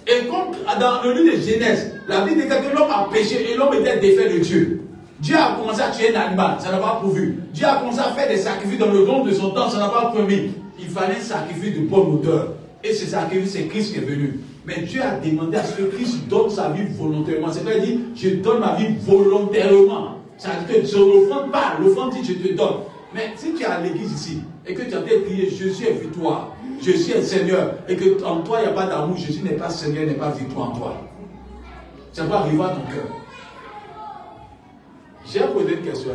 Et comme dans le livre de Genèse, la Bible dit que l'homme a péché et l'homme était défait de Dieu. Dieu a commencé à tuer un animal, ça n'a pas pourvu. Dieu a commencé à faire des sacrifices dans le don de son temps, ça n'a pas permis. Il fallait un sacrifice de bonne odeur. Et ce sacrifice, c'est Christ qui est venu. Mais Dieu a demandé à ce que Christ donne sa vie volontairement. C'est-à-dire, je donne ma vie volontairement. Ça veut dire que je n'offre pas. L'offrande dit, je te donne. Mais si tu es à l'église ici, et que tu as crié, je suis victoire, je suis un Seigneur, et que en toi, il n'y a pas d'amour, Jésus n'est pas Seigneur, n'est pas victoire en toi. Ça va arriver à ton cœur. J'ai posé une question.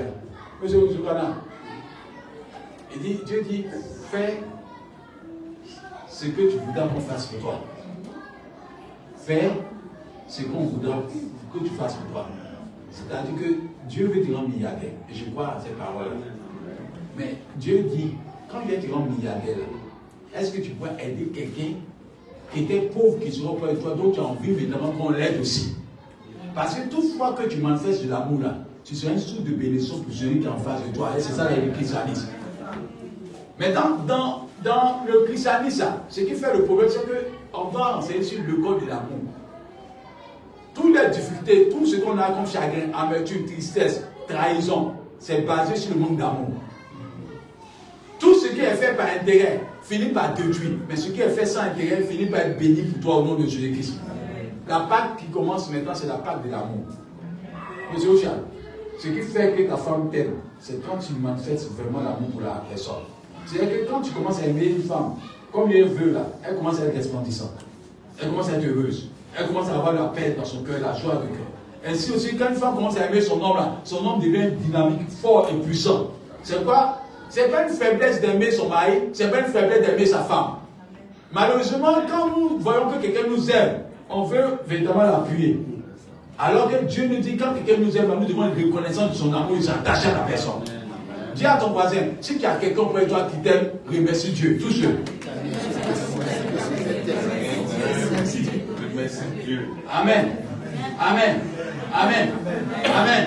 Monsieur Ouzukana, Dieu dit, fais ce que tu voudras qu'on fasse pour toi. Fais ce qu'on voudra que tu fasses pour toi. C'est-à-dire que Dieu veut te rendre milliardaire. Et je crois à ces paroles. Mais Dieu dit, quand il te rend milliardaire, est-ce que tu pourrais aider quelqu'un qui était pauvre, qui sera auprès de toi, dont tu as envie évidemment qu'on l'aide aussi? Parce que toute fois que tu manifestes de l'amour là, tu seras une source de bénédiction pour celui qui est en face de toi. Et c'est ça le christianisme. Mais dans le christianisme, ce qui fait le problème, c'est qu'on va enseigner sur le code de l'amour. Toutes les difficultés, tout ce qu'on a comme chagrin, amertume, tristesse, trahison, c'est basé sur le manque d'amour. Tout ce qui est fait par intérêt finit par détruire. Mais ce qui est fait sans intérêt finit par être béni pour toi au nom de Jésus-Christ. La Pâque qui commence maintenant, c'est la Pâque de l'amour. Monsieur Ocha, ce qui fait que ta femme t'aime, c'est quand tu manifestes vraiment l'amour pour la personne. C'est-à-dire que quand tu commences à aimer une femme, comme elle veut là, elle commence à être resplendissante. Elle commence à être heureuse. Elle commence à avoir la paix dans son cœur, la joie de cœur. Ainsi aussi, quand une femme commence à aimer son homme là, son homme devient dynamique, fort et puissant. C'est quoi? C'est pas une faiblesse d'aimer son mari, c'est pas une faiblesse d'aimer sa femme. Malheureusement, quand nous voyons que quelqu'un nous aime, on veut véritablement l'appuyer. Alors que Dieu nous dit, quand quelqu'un nous aime, nous devons une reconnaissance de son amour, il s'attache à la personne. Dis à ton voisin, si tu as quelqu'un près de toi qui t'aime, remercie Dieu, tout seul. Amen. Amen. Amen. Amen.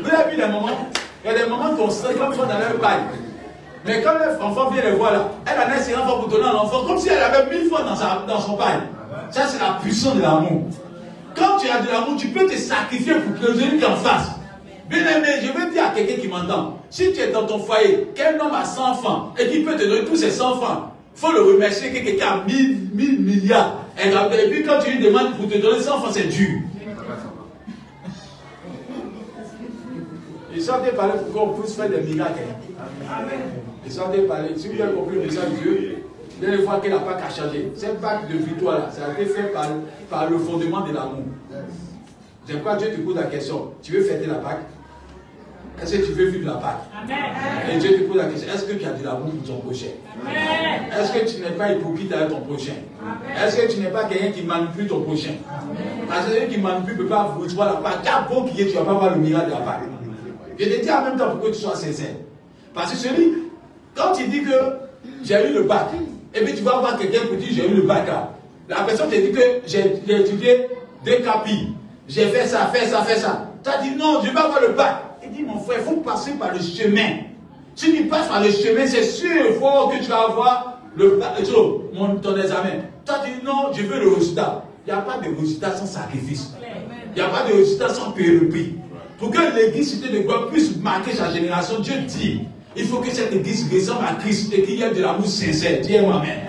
Vous avez vu des moments, il y a des moments qu'on se comme ça dans leur bail. Mais quand l'enfant vient les voir là, elle en a 50 fois pour donner à l'enfant, comme si elle avait 1000 fois dans son bail. Ça, c'est la puissance de l'amour. Quand tu as de l'amour, tu peux te sacrifier pour que celui qui en fasse. Bien aimé, je veux dire à quelqu'un qui m'entend, si tu es dans ton foyer, qu'un homme a 100 enfants et qui peut te donner tous ces 100 enfants, il faut le remercier que quelqu'un a 1000 milliards. Et puis quand tu lui demandes pour te donner 100 enfants, c'est dur. Ils sont allés parler pour qu'on puisse faire des miracles. Ils sont allés parler, si vous avez compris le message de Dieu, vous allez voir que la Pâque a changé. Cette Pâque de victoire là, ça a été fait par le fondement de l'amour. C'est pourquoi Dieu te pose la question, tu veux fêter la Pâque? Est-ce que tu veux vivre la Pâque? Et Dieu te pose la question, est-ce que tu as de l'amour pour ton prochain? Est-ce que tu n'es pas hypocrite avec ton prochain? Est-ce que tu n'es pas quelqu'un qui manipule ton prochain? Parce que celui qui manipule ne peut pas recevoir la Pâque. Car bon qui est, tu ne vas pas voir le miracle de la Pâque. Je te dis en même temps pour que tu sois sincère. Parce que celui, quand il dit que j'ai eu le bac, et puis tu vas voir quelqu'un qui dit j'ai eu le bac là. La personne te dit que j'ai étudié des capis. J'ai fait ça, fait ça, fait ça. Tu as dit non, je ne vais pas avoir le bac. Il dit mon frère, il faut passer par le chemin. Si tu passes par le chemin, c'est sûr et fort que tu vas avoir ton examen. Toi, tu dis non, je veux le résultat. Il n'y a pas de résultat sans sacrifice. Il n'y a pas de résultat sans péripétie. Pour que l'église Cité de Gloire puisse marquer sa génération, Dieu dit, il faut que cette église ressemble à Christ et qu'il y ait de l'amour sincère. Dis Amen.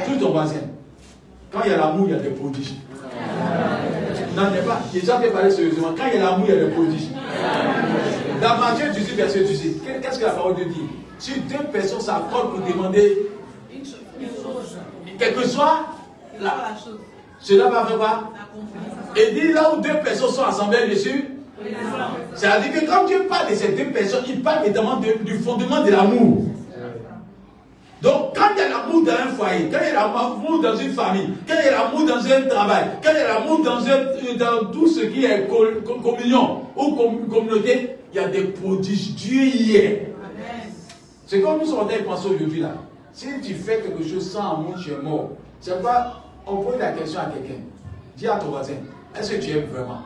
Tout ton voisin. Quand il y a l'amour, il y a des prodiges. Non, n'est pas. J'ai déjà parlé sérieusement. Quand il y a l'amour, il y a des prodiges. Dans Matthieu 18, verset 18, qu'est-ce que la parole de Dieu dit? Si deux personnes s'accordent pour demander quel que soit cela va faire quoi? Et dit là où deux personnes sont assemblées dessus, c'est-à-dire que quand Dieu parle de ces deux personnes, il parle évidemment du fondement de l'amour. Donc, quand il y a l'amour dans un foyer, quand il y a l'amour dans une famille, quand il y a l'amour dans un travail, quand il y a l'amour dans tout ce qui est communion ou communauté, il y a des prodiges. Dieu y est. C'est comme nous sommes en train de penser aujourd'hui là. Si tu fais quelque chose sans amour, tu es mort. C'est pas, on pose la question à quelqu'un. Dis à ton voisin, est-ce que tu aimes vraiment?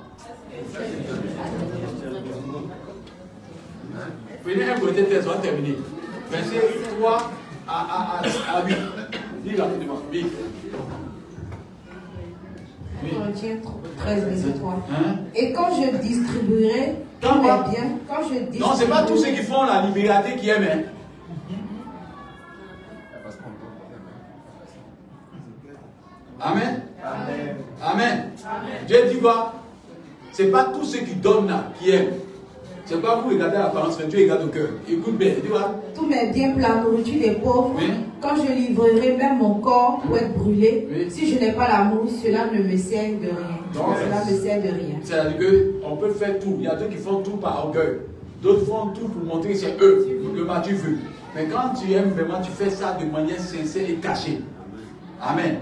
Prenez un côté de test, on va terminer. Verset 3 à 8. Dis rapidement. 8. Corinthiens 13, verset 3. Et quand je distribuerai tous mes biens, quand je distribuerai... Non, ce n'est pas tous ceux qui font la liberté qui aiment. Hein. Amen. Amen. Amen. Dieu dit quoi? Ce n'est pas tous ceux qui donnent là qui aiment. Ce n'est pas vous regardez l'apparence, mais Dieu regarde au cœur. Écoute bien, tu vois. Tous mes biens pour la nourriture des pauvres, quand je livrerai même mon corps pour être brûlé, si je n'ai pas l'amour, cela ne me sert de rien. Cela ne sert de rien. C'est-à-dire qu'on peut faire tout. Il y a d'autres qui font tout par orgueil. D'autres font tout pour montrer que c'est eux le Dieu veut. Mais quand tu aimes vraiment, tu fais ça de manière sincère et cachée. Amen.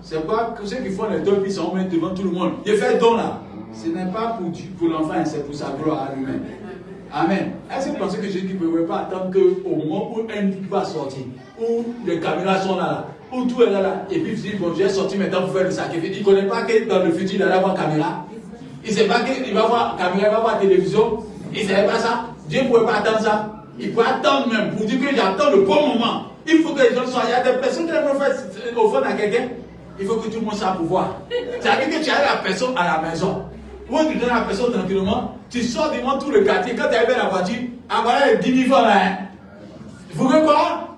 C'est pas que ceux qui font les dons, ils sont mis devant tout le monde. Il fait don là. Ce n'est pas pour l'enfant, c'est pour sa gloire à lui-même. Amen. Est-ce que vous pensez que Jésus ne pouvait pas attendre qu'au moment où un livre va sortir, où les caméras sont là, où tout est là, et puis il dit, bon, j'ai sorti maintenant pour faire le sacrifice. Il ne connaît pas que dans le futur, il allait avoir caméra. Il ne sait pas qu'il va voir caméra, il va voir télévision. Il ne savait pas ça. Dieu ne pouvait pas attendre ça. Il peut attendre même pour dire que j'attends le bon moment. Il faut que les gens soient. Il y a des personnes qui vont faire au fond à quelqu'un. Il faut que tout le monde sache pouvoir. C'est-à-dire que tu as la personne à la maison. Où tu donnes la personne tranquillement, tu sors devant tout le quartier. Quand tu arrives à la voiture, ah voilà les 10 000 francs là. Hein. Vous voulez quoi?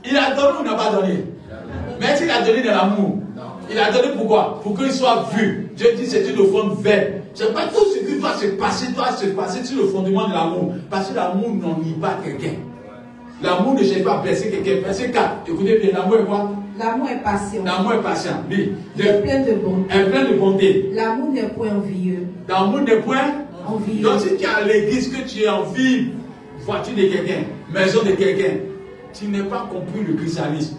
Il a donné ou n'a pas donné? Mais s'il a donné de l'amour, il a donné pourquoi? Pour qu'il soit vu. Dieu dit c'est une offrande verte. C'est pas tout ce qui doit se passer sur le fondement de l'amour. Parce que l'amour n'ennuie pas quelqu'un. L'amour ne cherche pas à blesser quelqu'un. Verset 4. Écoutez bien, l'amour est quoi? L'amour est patient. L'amour est patient. Oui. Il est plein de bonté. Est plein de bonté. L'amour n'est point envieux. L'amour n'est point envieux. Donc si tu es à l'église que tu es envie, voiture de quelqu'un, maison de quelqu'un, tu n'as pas compris le christianisme.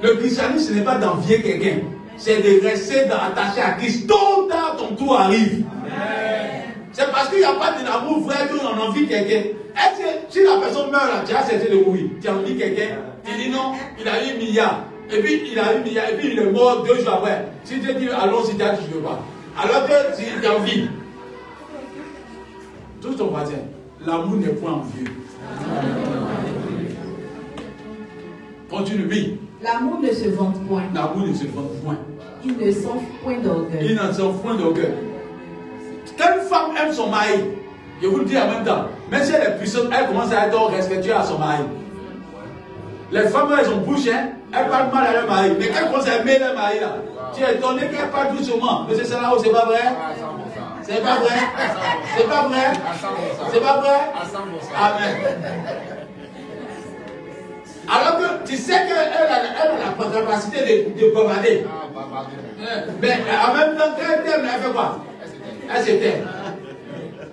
Le christianisme, ce n'est pas d'envier quelqu'un. C'est de rester attaché à Christ. Tôt ou tard, ton tour arrive. C'est parce qu'il n'y a pas d'amour vrai qu'on en envie quelqu'un. Si la personne meurt là, tu as cessé de mourir. Tu as envie quelqu'un, tu dis non, il a eu 1 milliard. Et puis il a eu 1 milliard, et puis il est mort 2 jours après. Si tu dis allons, si tu as dit je ne veux pas. Alors que tu as envie. Tout ton voisin, l'amour n'est point envieux. Continue, oui. L'amour ne se vante point. L'amour ne se vante point. Il ne s'enfle point d'orgueil. Il ne s'enfle point d'orgueil. Quelle femme aime son mari? Je vous le dis en même temps. Même si elle est puissante, elle commence à être respectueuse à son mari. Les femmes, elles ont bouche, hein? Elles parlent mal à leur mari. Mais quand elles commencent à aimer leur mari, là, tu es étonné qu'elles parlent doucement. Mais c'est ça là où c'est pas vrai? C'est pas vrai? C'est pas vrai? C'est pas vrai? Amen. Alors que tu sais qu'elle a la capacité de bavarder. Mais en même temps, quand elle t'aime, elle fait quoi? Elle s'éteint.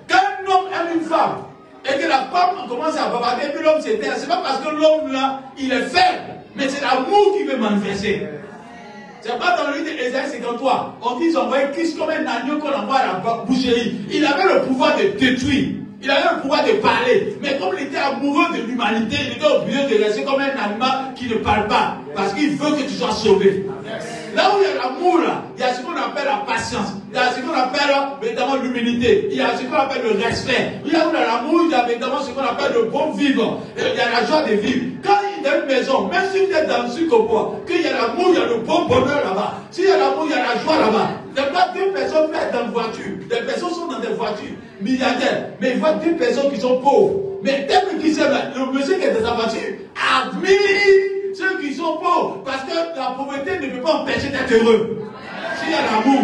Quand un homme aime une femme et que la femme commence à bavarder, puis l'homme s'éteint, c'est pas parce que l'homme là, il est faible, mais c'est l'amour qui veut manifester. C'est pas dans le livre d'Ésaïe 53. On dit qu'ils envoyaient Christ comme un agneau qu'on envoie à la boucherie. Il avait le pouvoir de détruire. Il avait le pouvoir de parler. Mais comme il était amoureux de l'humanité, il était obligé de rester comme un animal qui ne parle pas. Parce qu'il veut que tu sois sauvé. Là où il y a l'amour, il y a ce qu'on appelle la patience. Il y a ce qu'on appelle évidemment l'humilité. Il y a ce qu'on appelle le respect. Il y a l'amour, il y a évidemment ce qu'on appelle le bon vivre. Il y a la joie de vivre. Quand il y a une maison, même si vous êtes dans le sucre, qu'il y a l'amour, il y a le bon bonheur là-bas. S'il y a l'amour, il y a la joie là-bas. Il n'y a pas deux personnes faites dans une voiture. Des personnes sont dans des voitures milliardaires. Mais ils voient deux personnes qui sont pauvres. Mais tel qui s'aime, le monsieur qui est dans sa voiture admire ceux qui sont pauvres. Parce que la pauvreté ne peut pas empêcher d'être heureux. S'il y a l'amour.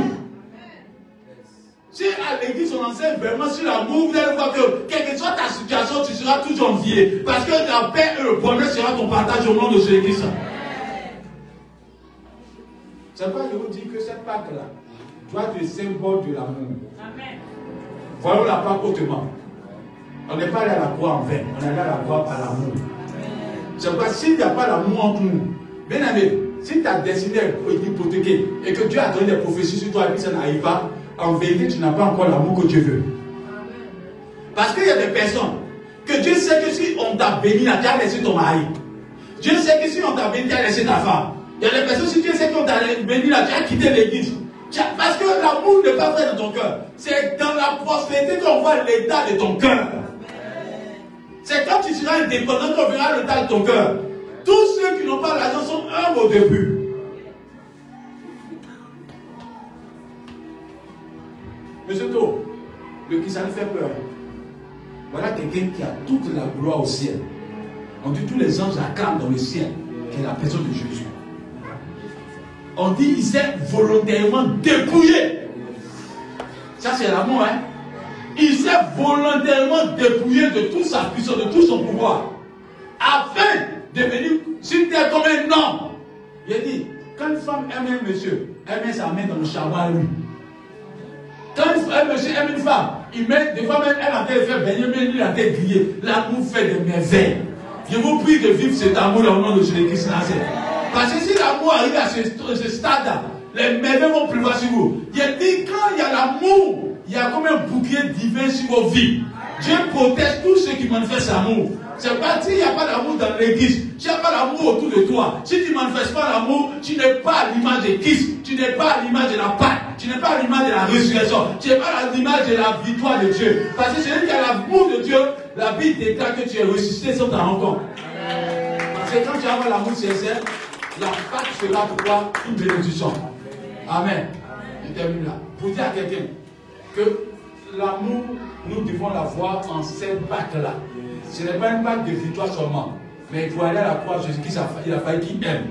Si à l'église on enseigne vraiment sur l'amour, vous allez voir que quelle que soit ta situation, tu seras toujours envié. Parce que la paix et le bonheur sera ton partage au nom de Jésus-Christ. C'est pourquoi je vous dis que cette Pâque-là doit être le symbole de l'amour. Voyons la Pâque autrement. On n'est pas allé à la croix en vain, on est allé à la croix par l'amour. C'est pourquoi s'il n'y a pas l'amour entre nous, bien aimé, si ta destinée est hypothéquée et que Dieu a donné des prophéties sur toi et puis ça n'arrive pas, en vérité, tu n'as pas encore l'amour que Dieu veut. Parce qu'il y a des personnes que Dieu sait que si on t'a béni, tu as laissé ton mari. Dieu sait que si on t'a béni, tu as laissé ta femme. Il y a des personnes, si Dieu sait qu'on t'a béni, tu as quitté l'église. Parce que l'amour n'est pas vrai dans ton cœur. C'est dans la prospérité qu'on voit l'état de ton cœur. C'est quand tu seras indépendant qu'on verra l'état de ton cœur. Tous ceux qui n'ont pas l'argent sont humbles au début. Monsieur To, le qui ça nous fait peur. Voilà quelqu'un qui a toute la gloire au ciel. On dit tous les anges acclament dans le ciel, qui est la personne de Jésus. On dit il s'est volontairement dépouillé. Ça c'est l'amour, hein. Il s'est volontairement dépouillé de toute sa puissance, de tout son pouvoir, afin de venir sur terre comme un homme. Il a dit, quand une femme aime un monsieur, elle met sa main dans le charbon à lui. Quand un monsieur aime une femme, il met, des fois même elle a été fait baigner, mais lui a été grillé. L'amour fait des merveilles. Je vous prie de vivre cet amour au nom de Jésus-Christ. Parce que si l'amour arrive à ce stade-là, les merveilles vont pleuvoir sur vous. Il a dit, quand il y a l'amour, il y a comme un bouclier divin sur vos vies. Dieu protège tous ceux qui manifestent l'amour. C'est pas s'il n'y a pas d'amour dans l'église, s'il n'y a pas d'amour autour de toi, si tu ne manifestes pas l'amour, tu n'es pas à l'image de Christ, tu n'es pas à l'image de la Pâque, tu n'es pas à l'image de la résurrection, tu n'es pas à l'image de la victoire de Dieu. Parce que celui qui a l'amour de Dieu, la Bible déclare que tu es ressuscité sans ta rencontre. Parce que quand tu as l'amour sincère, la Pâque sera pour toi une bénédiction. Amen. Je termine là. Pour dire à quelqu'un que l'amour, nous devons l'avoir en cette Pâque-là. Ce n'est pas une Pâque de victoire seulement, mais pour aller à la croix, Jésus-Christ, il a fallu qu'il aime.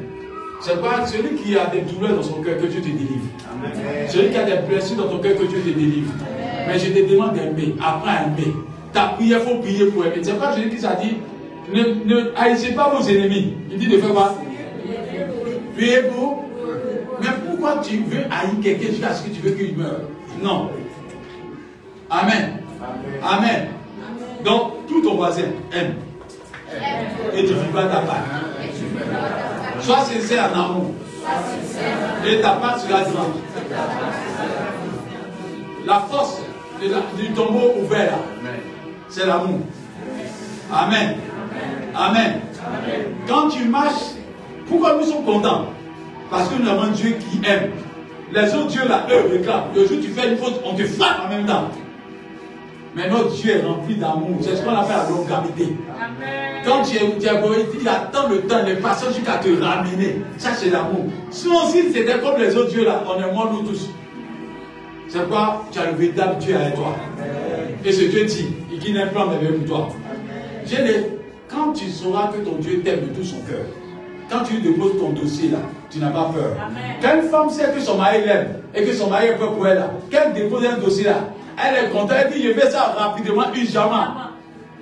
C'est pas celui qui a des douleurs dans son cœur que Dieu te délivre. Amen. Celui qui a des blessures dans ton cœur que Dieu te délivre. Amen. Mais je te demande d'aimer, apprends à aimer. Ta prière, il faut prier pour aimer. C'est pas Jésus-Christ a dit, ne haïssez pas vos ennemis. Il dit de faire quoi? Priez pour. Mais pourquoi tu veux haïr quelqu'un jusqu'à ce que tu veux qu'il meure? Non. Amen. Amen. Amen. Donc, tout ton voisin aime. Et tu vivras ta part. Sois sincère en amour. Et ta part sera grande. La force du tombeau ouvert, c'est l'amour. Amen. Amen. Quand tu marches, pourquoi nous sommes contents? Parce que nous avons un Dieu qui aime. Les autres dieux là, eux réclament. Le jour où tu fais une faute, on te frappe en même temps. Mais notre Dieu est rempli d'amour. C'est ce qu'on appelle la longanimité. Quand tu es égoïste, il attend le temps, les passages jusqu'à te ramener. Ça, c'est l'amour. Sinon, si c'était comme les autres dieux là, on est morts nous tous. C'est quoi? Tu as le véritable Dieu avec toi. Et ce Dieu dit, et qui n'a pas de pour toi. Quand tu sauras que ton Dieu t'aime de tout son cœur, quand tu lui déposes ton dossier là, tu n'as pas peur. Quand une femme sait que son mari l'aime et que son mari est peur pour elle là, quand elle dépose un dossier là, elle est contente, elle dit je fais ça rapidement, urgemment.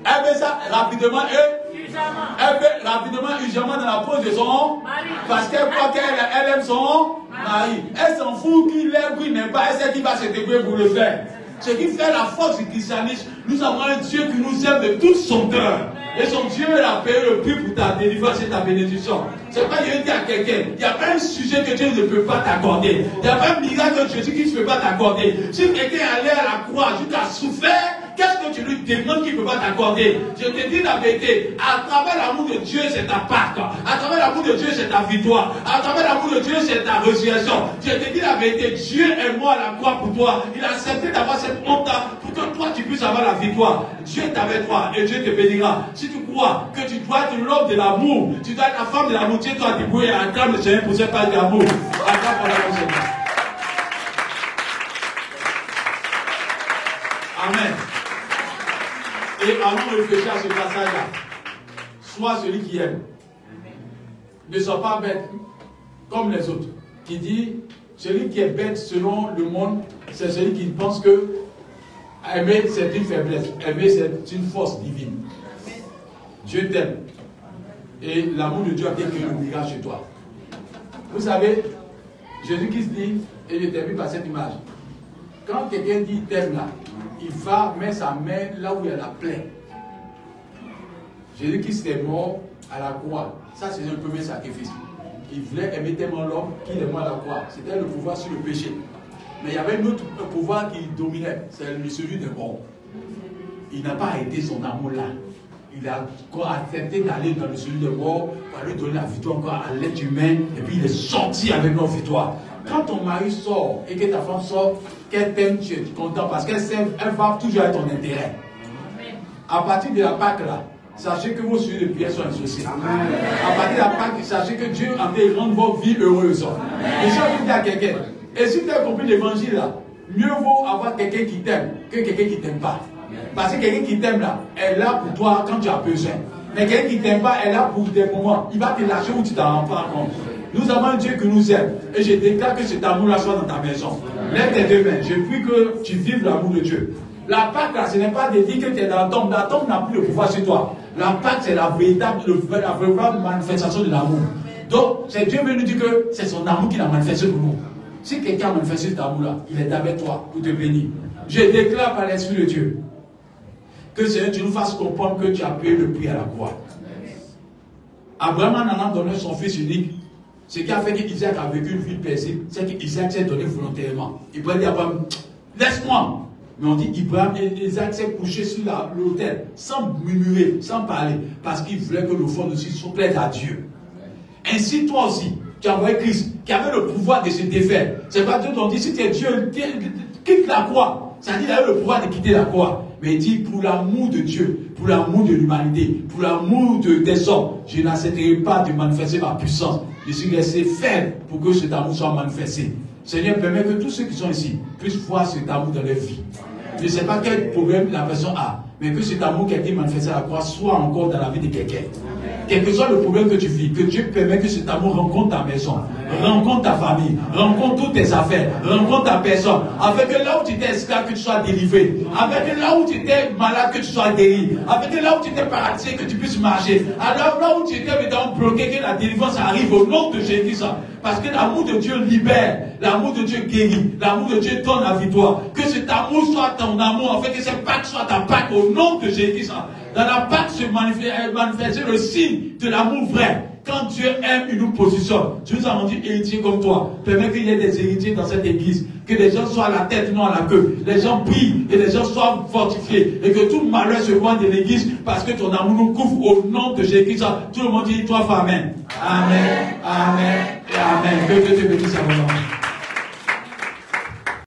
Elle fait ça rapidement et elle fait rapidement, urgemment dans la pose de son mari. Parce qu'elle croit qu'elle aime son mari. Elle s'en fout qu'il l'aime ou qu'il n'aime pas, elle sait qu'il va se débrouiller pour le faire. Ce qui fait la force du christianisme, nous avons un Dieu qui nous aime de tout son cœur. Et son Dieu a payé le prix pour ta délivrance et ta bénédiction. C'est pas Dieu dit à quelqu'un, il n'y a pas un sujet que Dieu ne peut pas t'accorder. Il n'y a pas un miracle que Jésus qui ne peut pas t'accorder. Si quelqu'un allait à la croix jusqu'à souffrir, qu'est-ce que tu lui demandes qu'il ne peut pas t'accorder. Je te dis la vérité, à travers l'amour de Dieu, c'est ta Pâque. À travers l'amour de Dieu, c'est ta victoire. À travers l'amour de Dieu, c'est ta résurrection. Je te dis la vérité, Dieu est mort à la croix pour toi. Il a accepté d'avoir cette honte pour que toi, tu puisses avoir la victoire. Dieu est avec toi et Dieu te bénira. Si tu crois que tu dois être l'homme de l'amour, tu dois être la femme de l'amour, tu dois te débrouiller, acclame le Seigneur pour cette page d'amour. Acclame pour l'amour, Seigneur. Amen. Et allons réfléchir à ce passage-là. Sois celui qui aime. Ne sois pas bête comme les autres. Qui dit, celui qui est bête selon le monde, c'est celui qui pense que aimer c'est une faiblesse. Aimer c'est une force divine. Dieu t'aime. Et l'amour de Dieu a bien créé le miracle chez toi. Vous savez, Jésus-Christ dit, et je termine par cette image. Quand quelqu'un dit t'aime là, il va mettre sa main là où il y a la plaie. Jésus-Christ est mort à la croix. Ça, c'est le premier sacrifice. Il voulait aimer tellement l'homme qu'il est mort à la croix. C'était le pouvoir sur le péché. Mais il y avait un autre pouvoir qui dominait. C'est celui de mort. Il n'a pas arrêté son amour là. Il a encore accepté d'aller dans le celui de mort pour lui donner la victoire encore à l'être humain. Et puis il est sorti avec nos victoires. Quand ton mari sort et que ta femme sort, qu'elle t'aime, tu es content parce qu'elle va toujours être ton intérêt. À partir de la Pâque là, sachez que vos sujets de prière sont associés. À partir de la Pâque, sachez que Dieu a fait rendre votre vie heureuse. Et si on dit à quelqu'un, et si tu as compris l'évangile là, mieux vaut avoir quelqu'un qui t'aime que quelqu'un qui ne t'aime pas. Parce que quelqu'un qui t'aime là, elle est là pour toi quand tu as besoin. Mais quelqu'un qui ne t'aime pas, elle est là pour des moments. Il va te lâcher où tu t'en rends pas compte. Nous avons un Dieu qui nous aime. Et je déclare que cet amour-là soit dans ta maison. Lève tes deux mains. Je prie que tu vives l'amour de Dieu. La Pâque, là, ce n'est pas de dire que tu es dans la tombe. La tombe n'a plus de pouvoir sur toi. La Pâque, c'est la véritable manifestation de l'amour. Donc, c'est Dieu veut nous dire que c'est son amour qu'il a manifesté pour nous. Si quelqu'un a manifesté cet amour-là, il est avec toi pour te bénir. Je déclare par l'Esprit de Dieu que Seigneur, tu nous fasses comprendre que tu as payé le prix à la croix. Abraham en a donné son fils unique. Ce qui a fait qu'Isaac a vécu une vie paisible, c'est qu'Isaac s'est donné volontairement. Ibrahim dit à Abraham, laisse-moi. Mais on dit Ibrahim et Isaac s'est couché sur l'autel, sans murmurer, sans parler, parce qu'il voulait que le fond aussi se plaise à Dieu. Ainsi, toi aussi, tu as envoyé Christ, qui avait le pouvoir de se défaire. C'est pas Dieu t'ont dit, si tu es Dieu, quitte la croix. C'est-à-dire qu'il avait le pouvoir de quitter la croix. Mais il dit, pour l'amour de Dieu, pour l'amour de l'humanité, pour l'amour des hommes, je n'accepterai pas de manifester ma puissance. Je suis resté faible pour que cet amour soit manifesté. Seigneur, permet que tous ceux qui sont ici puissent voir cet amour dans leur vie. Je ne sais pas quel problème la personne a, mais que cet amour qui a été manifesté à la croix soit encore dans la vie de quelqu'un. Quel que soit le problème que tu vis, que Dieu permet que cet amour rencontre ta maison, rencontre ta famille, rencontre toutes tes affaires, rencontre ta personne, afin que là où tu étais esclave, que tu sois délivré, afin que là où tu étais malade, que tu sois guéri, afin que là où tu étais paralysé, que tu puisses marcher, alors là où tu étais bloqué, que la délivrance arrive au nom de Jésus. Parce que l'amour de Dieu libère, l'amour de Dieu guérit, l'amour de Dieu donne la victoire. Que cet amour soit ton amour, afin que cette Pâque soit ta Pâque au nom de Jésus. Dans la Pâque se manifeste le signe de l'amour vrai. Quand Dieu aime, il nous positionne. Tu nous as rendu héritiers comme toi. Permets qu'il y ait des héritiers dans cette église. Que les gens soient à la tête, non à la queue. Les gens prient et les gens soient fortifiés. Et que tout malheur se voit de l'église parce que ton amour nous couvre au nom de Jésus. Tout le monde dit 3 fois Amen. Amen, Amen et Amen. Que Dieu te bénisse à mon nom.